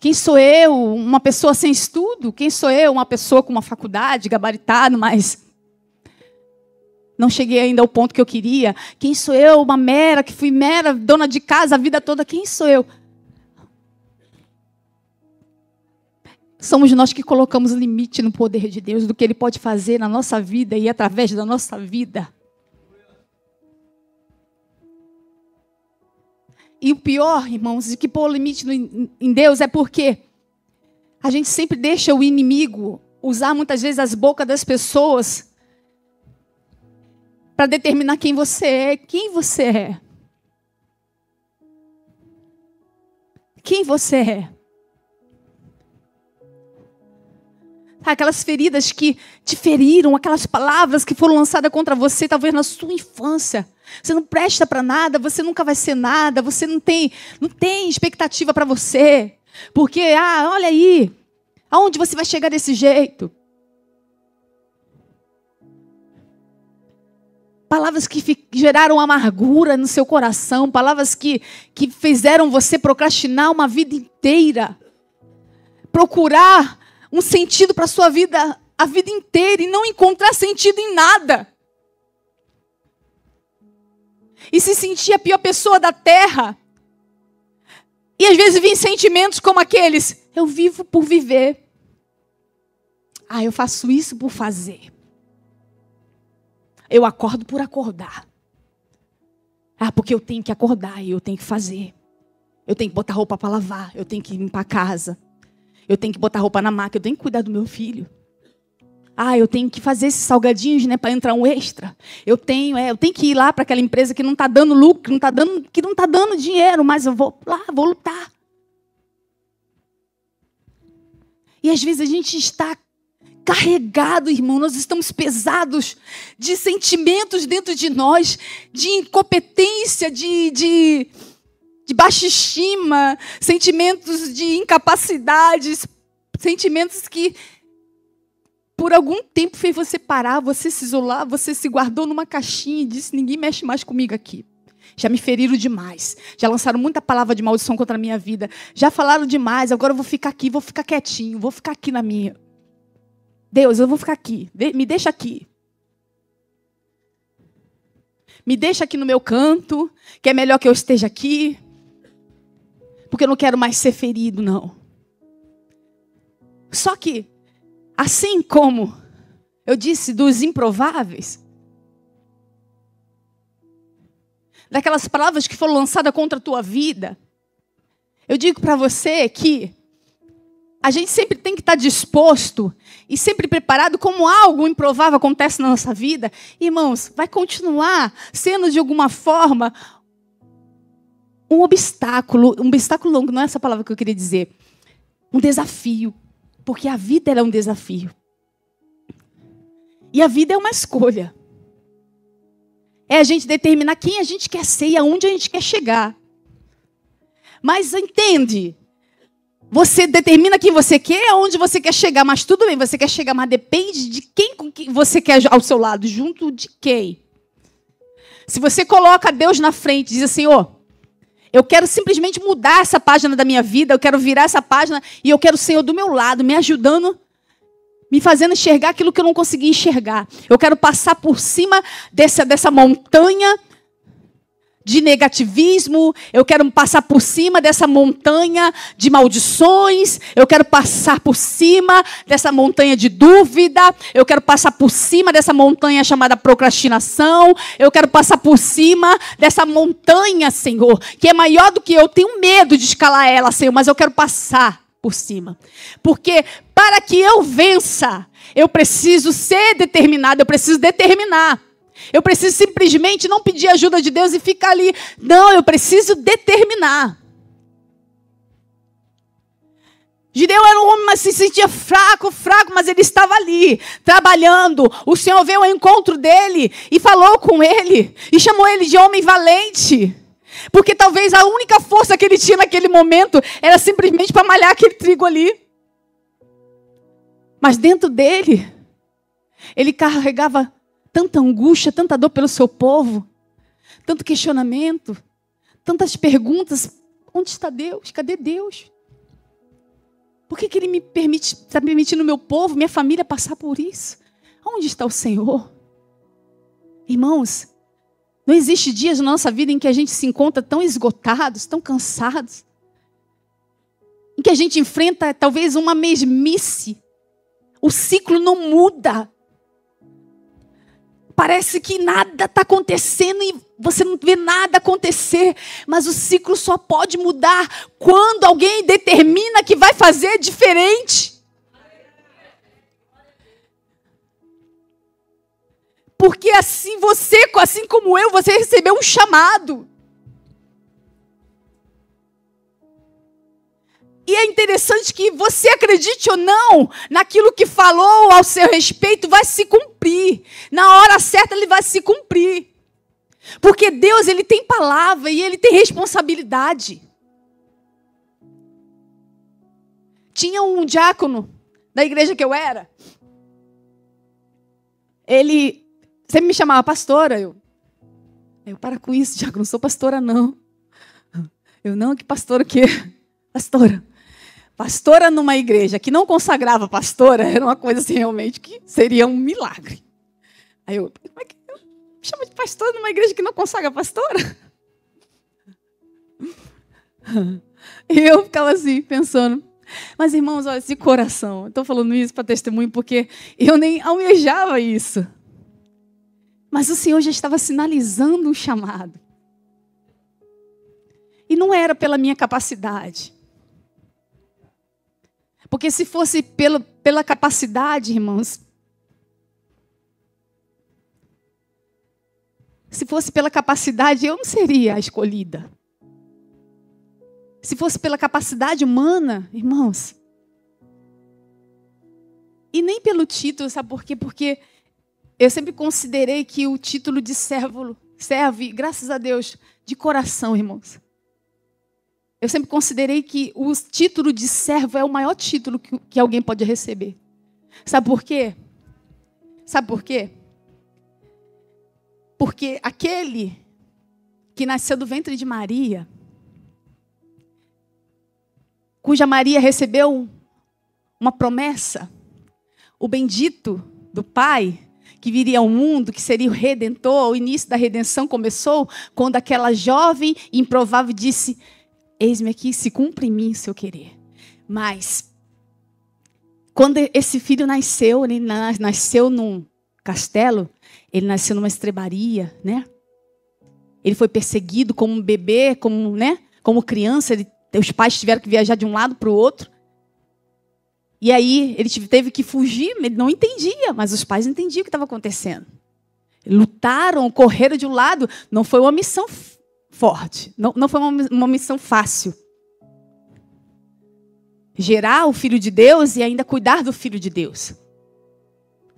Quem sou eu? Uma pessoa sem estudo? Quem sou eu? Uma pessoa com uma faculdade, gabaritado, mas não cheguei ainda ao ponto que eu queria. Quem sou eu? Uma mera, que fui mera dona de casa a vida toda. Quem sou eu? Somos nós que colocamos limite no poder de Deus, do que Ele pode fazer na nossa vida e através da nossa vida. E o pior, irmãos, de que pôr limite em Deus é porque a gente sempre deixa o inimigo usar muitas vezes as bocas das pessoas para determinar quem você é. Quem você é? Quem você é? Aquelas feridas que te feriram, aquelas palavras que foram lançadas contra você, talvez na sua infância. Você não presta para nada, você nunca vai ser nada, você não tem expectativa para você. Porque, olha aí, aonde você vai chegar desse jeito? Palavras que geraram amargura no seu coração, palavras que fizeram você procrastinar uma vida inteira. Procurar um sentido para a sua vida a vida inteira e não encontrar sentido em nada. E se sentir a pior pessoa da terra. E às vezes vêm sentimentos como aqueles: eu vivo por viver. Eu faço isso por fazer. Eu acordo por acordar. Porque eu tenho que acordar e eu tenho que fazer. Eu tenho que botar roupa para lavar, eu tenho que limpar a casa. Eu tenho que botar roupa na máquina, eu tenho que cuidar do meu filho. Eu tenho que fazer esses salgadinhos, né, para entrar um extra. Eu tenho que ir lá para aquela empresa que não está dando lucro, que não está dando dinheiro, mas eu vou lá, vou lutar. E às vezes a gente está carregado, irmão, nós estamos pesados de sentimentos dentro de nós, de incompetência, de baixa estima, sentimentos de incapacidades, sentimentos que por algum tempo fez você parar, você se isolar, você se guardou numa caixinha e disse: ninguém mexe mais comigo aqui. Já me feriram demais, já lançaram muita palavra de maldição contra a minha vida, já falaram demais, agora eu vou ficar aqui, vou ficar quietinho, vou ficar aqui na minha. Deus, eu vou ficar aqui, me deixa aqui. Me deixa aqui no meu canto, que é melhor que eu esteja aqui. Porque eu não quero mais ser ferido, não. Só que, assim como eu disse dos improváveis, daquelas palavras que foram lançadas contra a tua vida, eu digo para você que a gente sempre tem que estar disposto e sempre preparado, como algo improvável acontece na nossa vida. Irmãos, vai continuar sendo de alguma forma um obstáculo longo, não é essa palavra que eu queria dizer, um desafio, porque a vida ela é um desafio. E a vida é uma escolha. É a gente determinar quem a gente quer ser e aonde a gente quer chegar. Mas entende, você determina quem você quer, aonde você quer chegar, mas tudo bem, você quer chegar, mas depende de quem com quem você quer ao seu lado, junto de quem. Se você coloca Deus na frente e diz assim: eu quero simplesmente mudar essa página da minha vida, eu quero virar essa página e eu quero o Senhor do meu lado, me ajudando, me fazendo enxergar aquilo que eu não consegui enxergar. Eu quero passar por cima dessa montanha de negativismo, eu quero passar por cima dessa montanha de maldições, eu quero passar por cima dessa montanha de dúvida, eu quero passar por cima dessa montanha chamada procrastinação, eu quero passar por cima dessa montanha, Senhor, que é maior do que eu, tenho medo de escalar ela, Senhor, mas eu quero passar por cima. Porque para que eu vença, eu preciso ser determinado, eu preciso determinar. Eu preciso simplesmente não pedir ajuda de Deus e ficar ali. Não, eu preciso determinar. Gideão era um homem, mas se sentia fraco, mas ele estava ali, trabalhando. O Senhor veio ao encontro dele e falou com ele. E chamou ele de homem valente. Porque talvez a única força que ele tinha naquele momento era simplesmente para malhar aquele trigo ali. Mas dentro dele, ele carregava tanta angústia, tanta dor pelo seu povo, tanto questionamento, tantas perguntas. Onde está Deus? Cadê Deus? Por que Ele está permitindo meu povo, minha família passar por isso? Onde está o Senhor? Irmãos, não existe dias na nossa vida em que a gente se encontra tão esgotados, tão cansados, em que a gente enfrenta talvez uma mesmice. O ciclo não muda. Parece que nada está acontecendo e você não vê nada acontecer. Mas o ciclo só pode mudar quando alguém determina que vai fazer diferente. Porque assim assim como eu, você recebeu um chamado. E é interessante que você acredite ou não, naquilo que falou ao seu respeito vai se cumprir. Na hora certa ele vai se cumprir. Porque Deus, Ele tem palavra e Ele tem responsabilidade. Tinha um diácono da igreja que eu era. Ele sempre me chamava pastora. Eu para com isso, diácono, não sou pastora não. Eu não, que pastora o quê? Pastora. Pastora numa igreja que não consagrava pastora era uma coisa assim realmente que seria um milagre. Aí eu, como é que eu me chamo de pastora numa igreja que não consagra pastora? E eu ficava assim, pensando. Mas, irmãos, olha, de coração, eu estou falando isso para testemunho porque eu nem almejava isso. Mas o Senhor já estava sinalizando um chamado. E não era pela minha capacidade. Porque se fosse pela capacidade, irmãos, se fosse pela capacidade, eu não seria a escolhida. Se fosse pela capacidade humana, irmãos, e nem pelo título, sabe por quê? Porque eu sempre considerei que o título de servo serve, graças a Deus, de coração, irmãos. Eu sempre considerei que o título de servo é o maior título que alguém pode receber. Sabe por quê? Sabe por quê? Porque aquele que nasceu do ventre de Maria, cuja Maria recebeu uma promessa, o bendito do Pai, que viria ao mundo, que seria o Redentor, o início da redenção começou quando aquela jovem improvável disse: eis-me aqui, se cumpre em mim o seu querer. Mas, quando esse filho nasceu, ele nasceu num castelo, ele nasceu numa estrebaria, né? Ele foi perseguido como um bebê, como criança, os pais tiveram que viajar de um lado para o outro. E aí, ele teve que fugir, ele não entendia, mas os pais entendiam o que estava acontecendo. Lutaram, correram de um lado, não foi uma missão forte, não foi uma missão fácil. Gerar o Filho de Deus e ainda cuidar do Filho de Deus.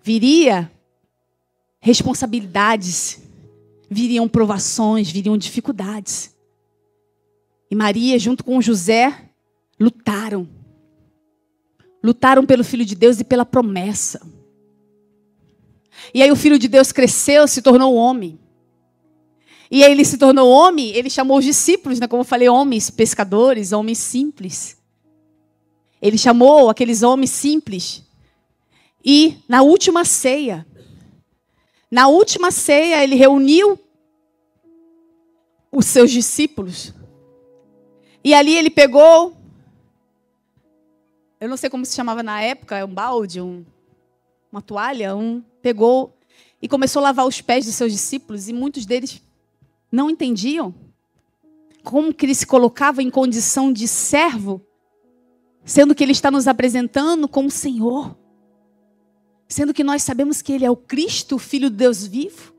Viria responsabilidades, viriam provações, viriam dificuldades. E Maria, junto com José, lutaram. Lutaram pelo Filho de Deus e pela promessa. E aí o Filho de Deus cresceu, se tornou homem. E aí ele se tornou homem, ele chamou os discípulos, como eu falei, homens pescadores, homens simples. Ele chamou aqueles homens simples. E na última ceia, ele reuniu os seus discípulos. E ali ele pegou, eu não sei como se chamava na época, um balde, uma toalha, pegou e começou a lavar os pés dos seus discípulos. E muitos deles não entendiam como que ele se colocava em condição de servo, sendo que ele está nos apresentando como Senhor. Sendo que nós sabemos que ele é o Cristo, o Filho de Deus vivo.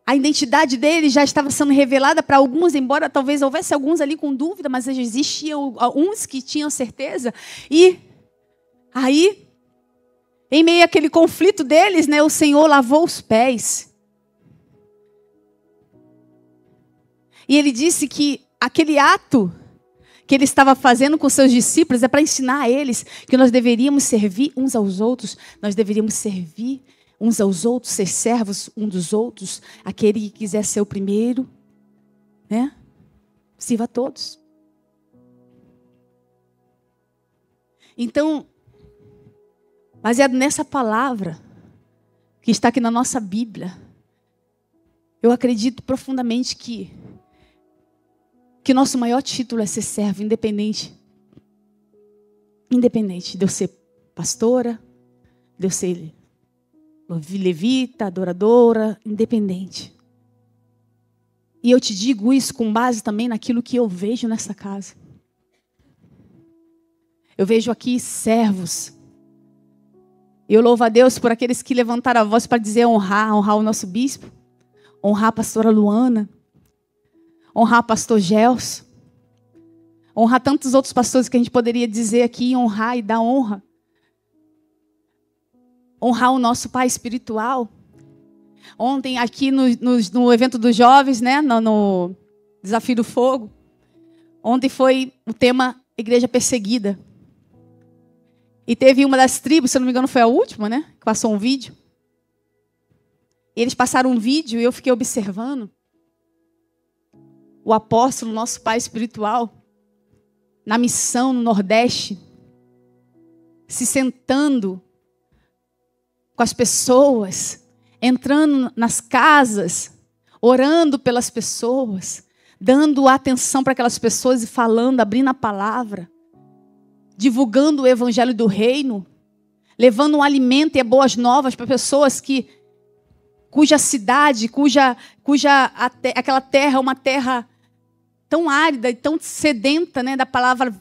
A identidade dele já estava sendo revelada para alguns, embora talvez houvesse alguns ali com dúvida, mas existiam uns que tinham certeza. E aí, em meio àquele conflito deles, o Senhor lavou os pés. E ele disse que aquele ato que ele estava fazendo com seus discípulos é para ensinar a eles que nós deveríamos servir uns aos outros, nós deveríamos servir uns aos outros, ser servos uns dos outros. Aquele que quiser ser o primeiro, né? Sirva a todos. Então, baseado nessa palavra que está aqui na nossa Bíblia, eu acredito profundamente que nosso maior título é ser servo, independente de eu ser pastora, de eu ser levita, adoradora, independente. E eu te digo isso com base também naquilo que eu vejo nessa casa. Eu vejo aqui servos. Eu louvo a Deus por aqueles que levantaram a voz para dizer honrar o nosso bispo, honrar a pastora Luana, honrar o pastor Gelson, honrar tantos outros pastores que a gente poderia dizer aqui, honrar e dar honra. Honrar o nosso pai espiritual. Ontem aqui no evento dos jovens, né, no Desafio do Fogo, ontem foi o tema Igreja Perseguida. E teve uma das tribos, se eu não me engano foi a última, né, que passou um vídeo. Eles passaram um vídeo e eu fiquei observando o apóstolo, nosso pai espiritual, na missão no Nordeste, se sentando com as pessoas, entrando nas casas, orando pelas pessoas, dando atenção para aquelas pessoas e falando, abrindo a palavra, divulgando o evangelho do reino, levando um alimento e boas novas para pessoas cuja cidade, aquela terra é uma terra tão árida e tão sedenta, né, da palavra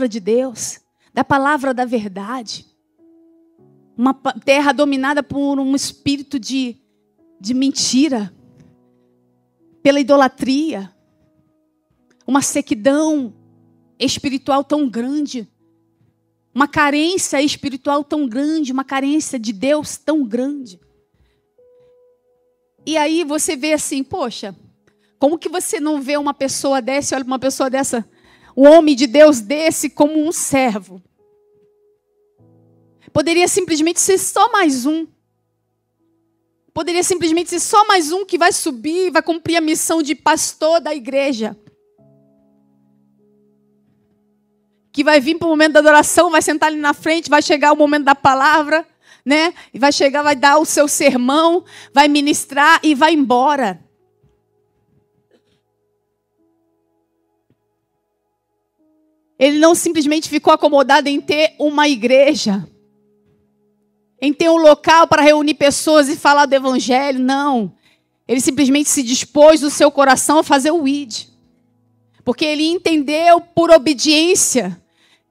de Deus, da palavra da verdade. Uma terra dominada por um espírito de mentira, pela idolatria, uma sequidão espiritual tão grande, uma carência espiritual tão grande, uma carência de Deus tão grande. E aí você vê assim, poxa, como que você não vê uma pessoa dessa, olha para uma pessoa dessa, um homem de Deus desse como um servo? Poderia simplesmente ser só mais um. Poderia simplesmente ser só mais um que vai subir, vai cumprir a missão de pastor da igreja. Que vai vir para o momento da adoração, vai sentar ali na frente, vai chegar o momento da palavra, né? E vai chegar, vai dar o seu sermão, vai ministrar e vai embora. Ele não simplesmente ficou acomodado em ter uma igreja, em ter um local para reunir pessoas e falar do evangelho, não. Ele simplesmente se dispôs no seu coração a fazer o ID. Porque ele entendeu por obediência.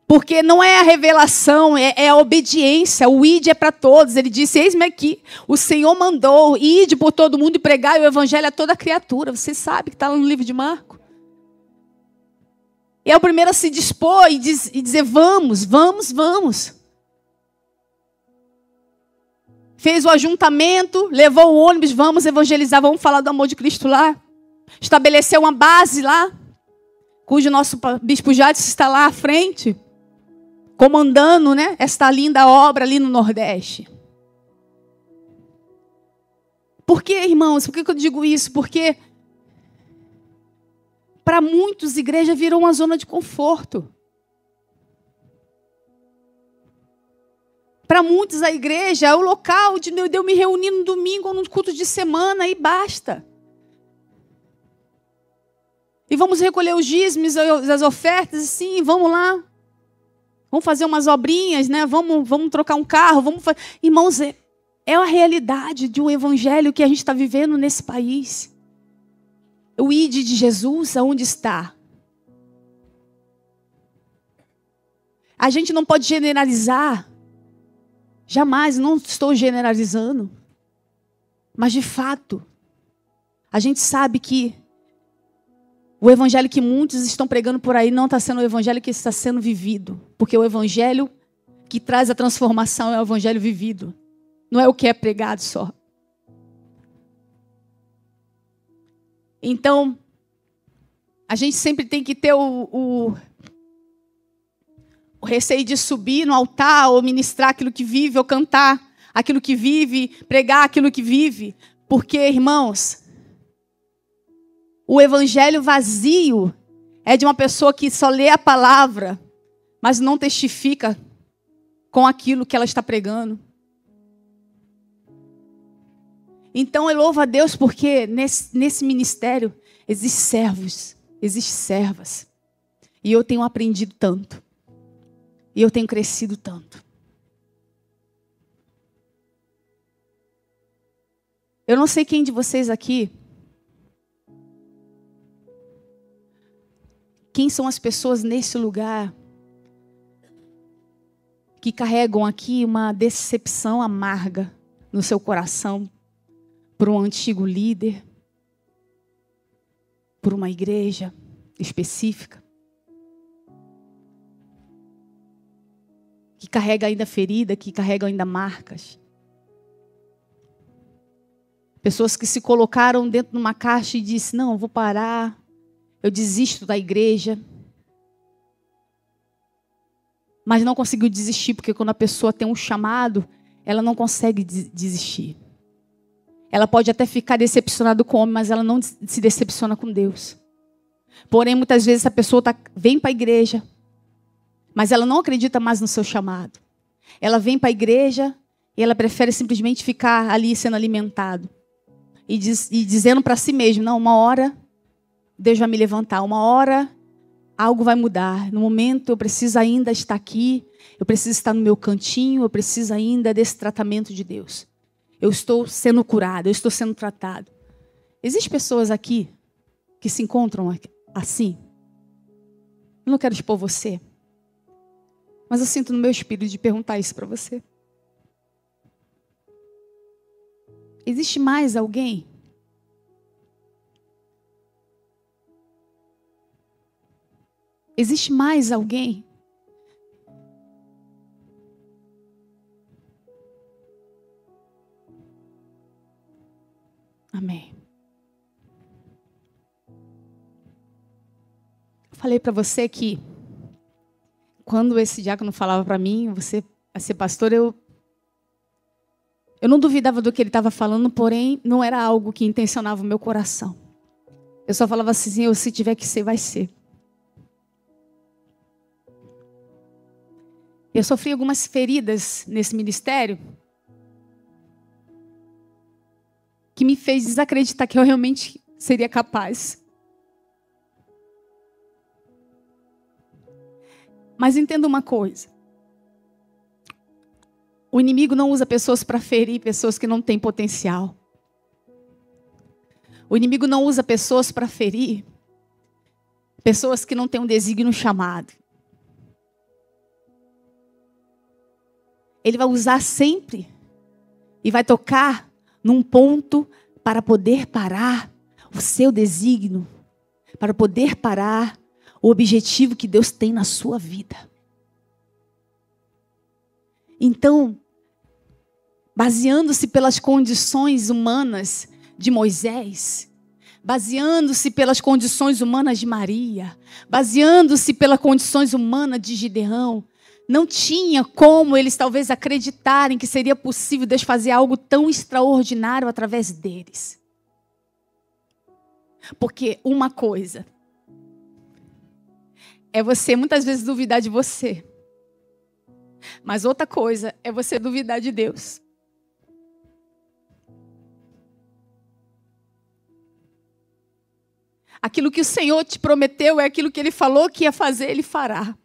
Porque não é a revelação, é a obediência. O ID é para todos. Ele disse, eis-me aqui, o Senhor mandou, ide por todo mundo e pregai o evangelho a toda criatura. Você sabe que está lá no livro de Marcos. E é o primeiro a se dispor e dizer, vamos. Fez o ajuntamento, levou o ônibus, vamos evangelizar, vamos falar do amor de Cristo lá. Estabeleceu uma base lá, cujo nosso bispo Jadson está lá à frente, comandando, né, esta linda obra ali no Nordeste. Por que, irmãos? Por que eu digo isso? Porque para muitos, a igreja virou uma zona de conforto. Para muitos, a igreja é o local de eu me reunir no domingo ou no culto de semana e basta. E vamos recolher os dízimos, as ofertas, sim, vamos lá. Vamos fazer umas obrinhas, né? Vamos trocar um carro. Irmãos, é a realidade de um evangelho que a gente está vivendo nesse país. O ID de Jesus, aonde está? A gente não pode generalizar. Jamais, não estou generalizando. Mas, de fato, a gente sabe que o evangelho que muitos estão pregando por aí não está sendo o evangelho que está sendo vivido. Porque o evangelho que traz a transformação é o evangelho vivido. Não é o que é pregado só. Então, a gente sempre tem que ter o receio de subir no altar ou ministrar aquilo que vive ou cantar aquilo que vive, pregar aquilo que vive. Porque, irmãos, o evangelho vazio é de uma pessoa que só lê a palavra, mas não testifica com aquilo que ela está pregando. Então eu louvo a Deus porque nesse ministério existem servos, existem servas. E eu tenho aprendido tanto. E eu tenho crescido tanto. Eu não sei quem de vocês aqui, quem são as pessoas nesse lugar que carregam aqui uma decepção amarga no seu coração por um antigo líder, por uma igreja específica, que carrega ainda ferida, que carrega ainda marcas. Pessoas que se colocaram dentro de uma caixa e disse: não, eu vou parar, eu desisto da igreja. Mas não conseguiu desistir, porque quando a pessoa tem um chamado, ela não consegue desistir. Ela pode até ficar decepcionada com o homem, mas ela não se decepciona com Deus. Porém, muitas vezes a pessoa vem para a igreja, mas ela não acredita mais no seu chamado. Ela vem para a igreja e ela prefere simplesmente ficar ali sendo alimentado. E dizendo para si mesmo: não, uma hora Deus vai me levantar, uma hora algo vai mudar. No momento eu preciso ainda estar aqui, eu preciso estar no meu cantinho, eu preciso ainda desse tratamento de Deus. Eu estou sendo curado, eu estou sendo tratado. Existem pessoas aqui que se encontram assim? Eu não quero expor você, mas eu sinto no meu espírito de perguntar isso para você. Existe mais alguém? Existe mais alguém? Amém. Eu falei para você que quando esse diácono falava para mim, você vai ser pastor, eu não duvidava do que ele estava falando, porém não era algo que intencionava o meu coração. Eu só falava assim: Senhor, se tiver que ser, vai ser. Eu sofri algumas feridas nesse ministério que me fez desacreditar que eu realmente seria capaz. Mas entenda uma coisa. O inimigo não usa pessoas para ferir pessoas que não têm potencial. O inimigo não usa pessoas para ferir pessoas que não têm um desígnio chamado. Ele vai usar sempre e vai tocar num ponto para poder parar o seu desígnio, para poder parar o objetivo que Deus tem na sua vida. Então, baseando-se pelas condições humanas de Moisés, baseando-se pelas condições humanas de Maria, baseando-se pelas condições humanas de Gideão, não tinha como eles talvez acreditarem que seria possível Deus fazer algo tão extraordinário através deles. Porque uma coisa é você muitas vezes duvidar de você, mas outra coisa é você duvidar de Deus. Aquilo que o Senhor te prometeu é aquilo que Ele falou que ia fazer, Ele fará.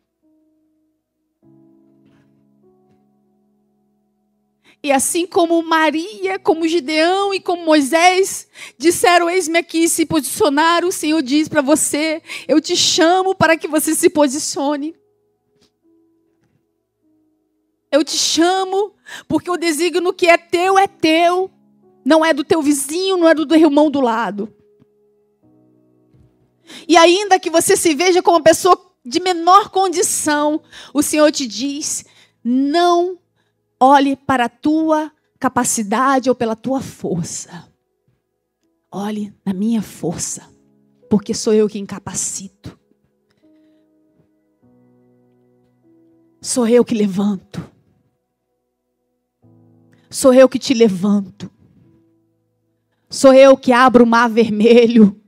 E assim como Maria, como Gideão e como Moisés disseram: eis-me aqui, se posicionaram, o Senhor diz para você: eu te chamo para que você se posicione. Eu te chamo porque o desígnio que é teu, não é do teu vizinho, não é do teu irmão do lado. E ainda que você se veja como uma pessoa de menor condição, o Senhor te diz: não olhe para a tua capacidade ou pela tua força. Olhe na minha força, porque sou eu quem capacito. Sou eu que levanto. Sou eu que te levanto. Sou eu que abro o mar vermelho.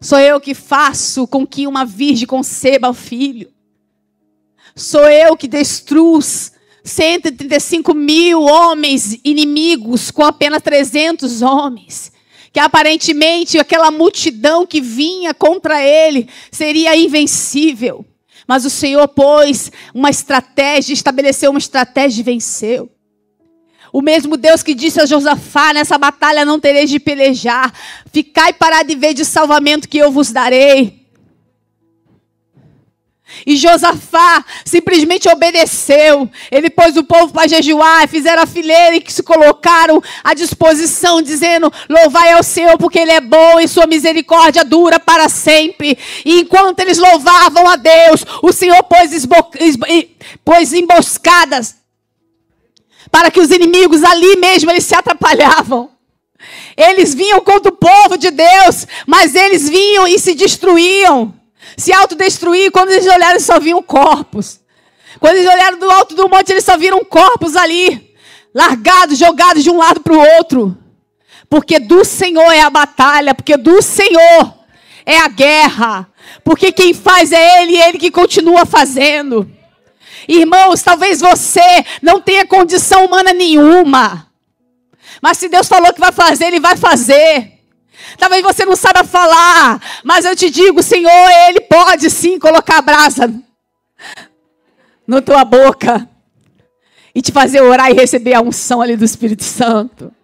Sou eu que faço com que uma virgem conceba o filho. Sou eu que destruo 135 mil homens inimigos com apenas 300 homens. Que aparentemente aquela multidão que vinha contra ele seria invencível. Mas o Senhor pôs uma estratégia, estabeleceu uma estratégia e venceu. O mesmo Deus que disse a Josafá, nessa batalha não tereis de pelejar. Ficai parado e vede o salvamento que eu vos darei. E Josafá simplesmente obedeceu. Ele pôs o povo para jejuar, fizeram a fileira e que se colocaram à disposição, dizendo: louvai ao Senhor porque Ele é bom e sua misericórdia dura para sempre. E enquanto eles louvavam a Deus, o Senhor pôs emboscadas para que os inimigos ali mesmo eles se atrapalhavam. Eles vinham contra o povo de Deus, mas eles vinham e se destruíam. Se autodestruir, quando eles olharam, eles só viam corpos. Quando eles olharam do alto do monte, eles só viram corpos ali, largados, jogados de um lado para o outro. Porque do Senhor é a batalha, porque do Senhor é a guerra. Porque quem faz é Ele e Ele que continua fazendo. Irmãos, talvez você não tenha condição humana nenhuma. Mas se Deus falou que vai fazer, Ele vai fazer. Talvez você não saiba falar, mas eu te digo, o Senhor, Ele pode sim colocar a brasa na tua boca e te fazer orar e receber a unção ali do Espírito Santo.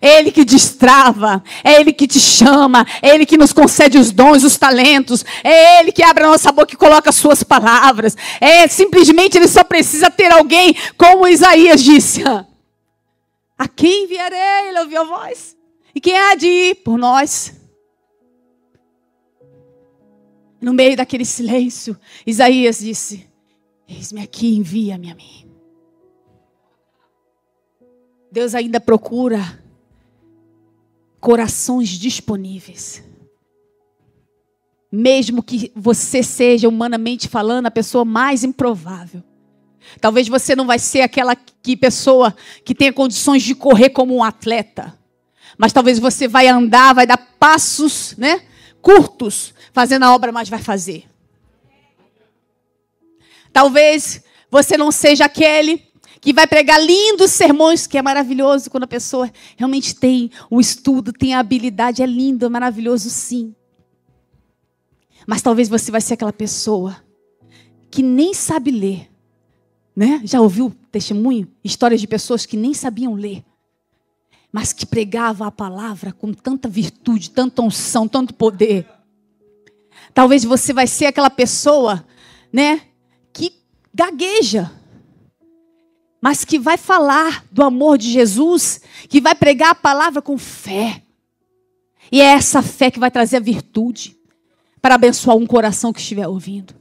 É Ele que destrava, é Ele que te chama, é Ele que nos concede os dons, os talentos, é Ele que abre a nossa boca e coloca as suas palavras. Simplesmente Ele só precisa ter alguém, como Isaías disse: a quem enviarei? Ele ouviu a voz. E quem há de ir por nós? No meio daquele silêncio, Isaías disse: eis-me aqui, envia-me a mim. Deus ainda procura corações disponíveis. Mesmo que você seja, humanamente falando, a pessoa mais improvável. Talvez você não vai ser aquela pessoa que tenha condições de correr como um atleta. Mas talvez você vai andar, vai dar passos, né, curtos, fazendo a obra, mas vai fazer. Talvez você não seja aquele que vai pregar lindos sermões, que é maravilhoso quando a pessoa realmente tem o estudo, tem a habilidade, é lindo, é maravilhoso sim. Mas talvez você vai ser aquela pessoa que nem sabe ler, né? Já ouviu testemunho? Histórias de pessoas que nem sabiam ler, mas que pregava a palavra com tanta virtude, tanta unção, tanto poder. Talvez você vai ser aquela pessoa, né, que gagueja, mas que vai falar do amor de Jesus, que vai pregar a palavra com fé. E é essa fé que vai trazer a virtude para abençoar um coração que estiver ouvindo.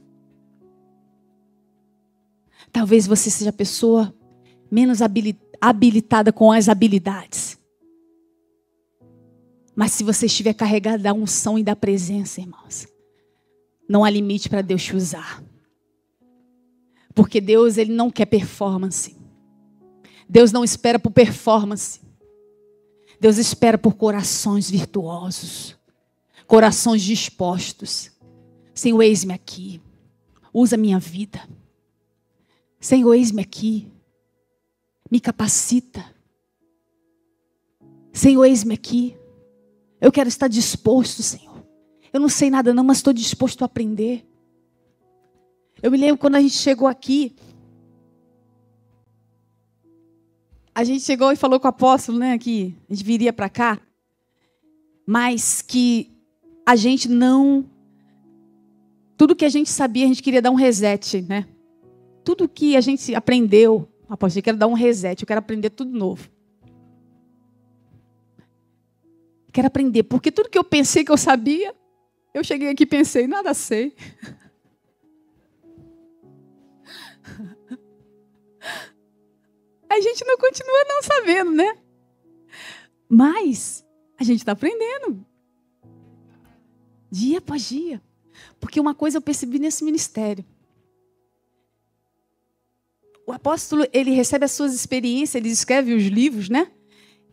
Talvez você seja a pessoa menos habilitada com as habilidades. Mas se você estiver carregado da unção e da presença, irmãos, não há limite para Deus te usar. Porque Deus, Ele não quer performance. Deus não espera por performance. Deus espera por corações virtuosos. Corações dispostos. Senhor, eis-me aqui. Usa minha vida. Senhor, eis-me aqui. Me capacita. Senhor, eis-me aqui. Eu quero estar disposto, Senhor. Eu não sei nada não, mas estou disposto a aprender. Eu me lembro quando a gente chegou aqui. A gente chegou e falou com o apóstolo, né, que a gente viria para cá. Mas que a gente não... Tudo que a gente sabia, a gente queria dar um reset, né? Tudo que a gente aprendeu, apóstolo, eu quero dar um reset, eu quero aprender tudo novo. Quero aprender, porque tudo que eu pensei que eu sabia, eu cheguei aqui e pensei, nada sei. A gente não continua não sabendo, né? Mas a gente está aprendendo. Dia após dia. Porque uma coisa eu percebi nesse ministério. o apóstolo, ele recebe as suas experiências, ele escreve os livros, né?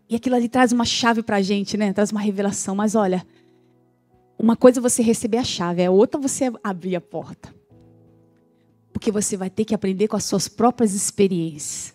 E aquilo ali traz uma chave para a gente, né? Traz uma revelação. Mas olha, uma coisa é você receber a chave, a outra você abrir a porta. Porque você vai ter que aprender com as suas próprias experiências.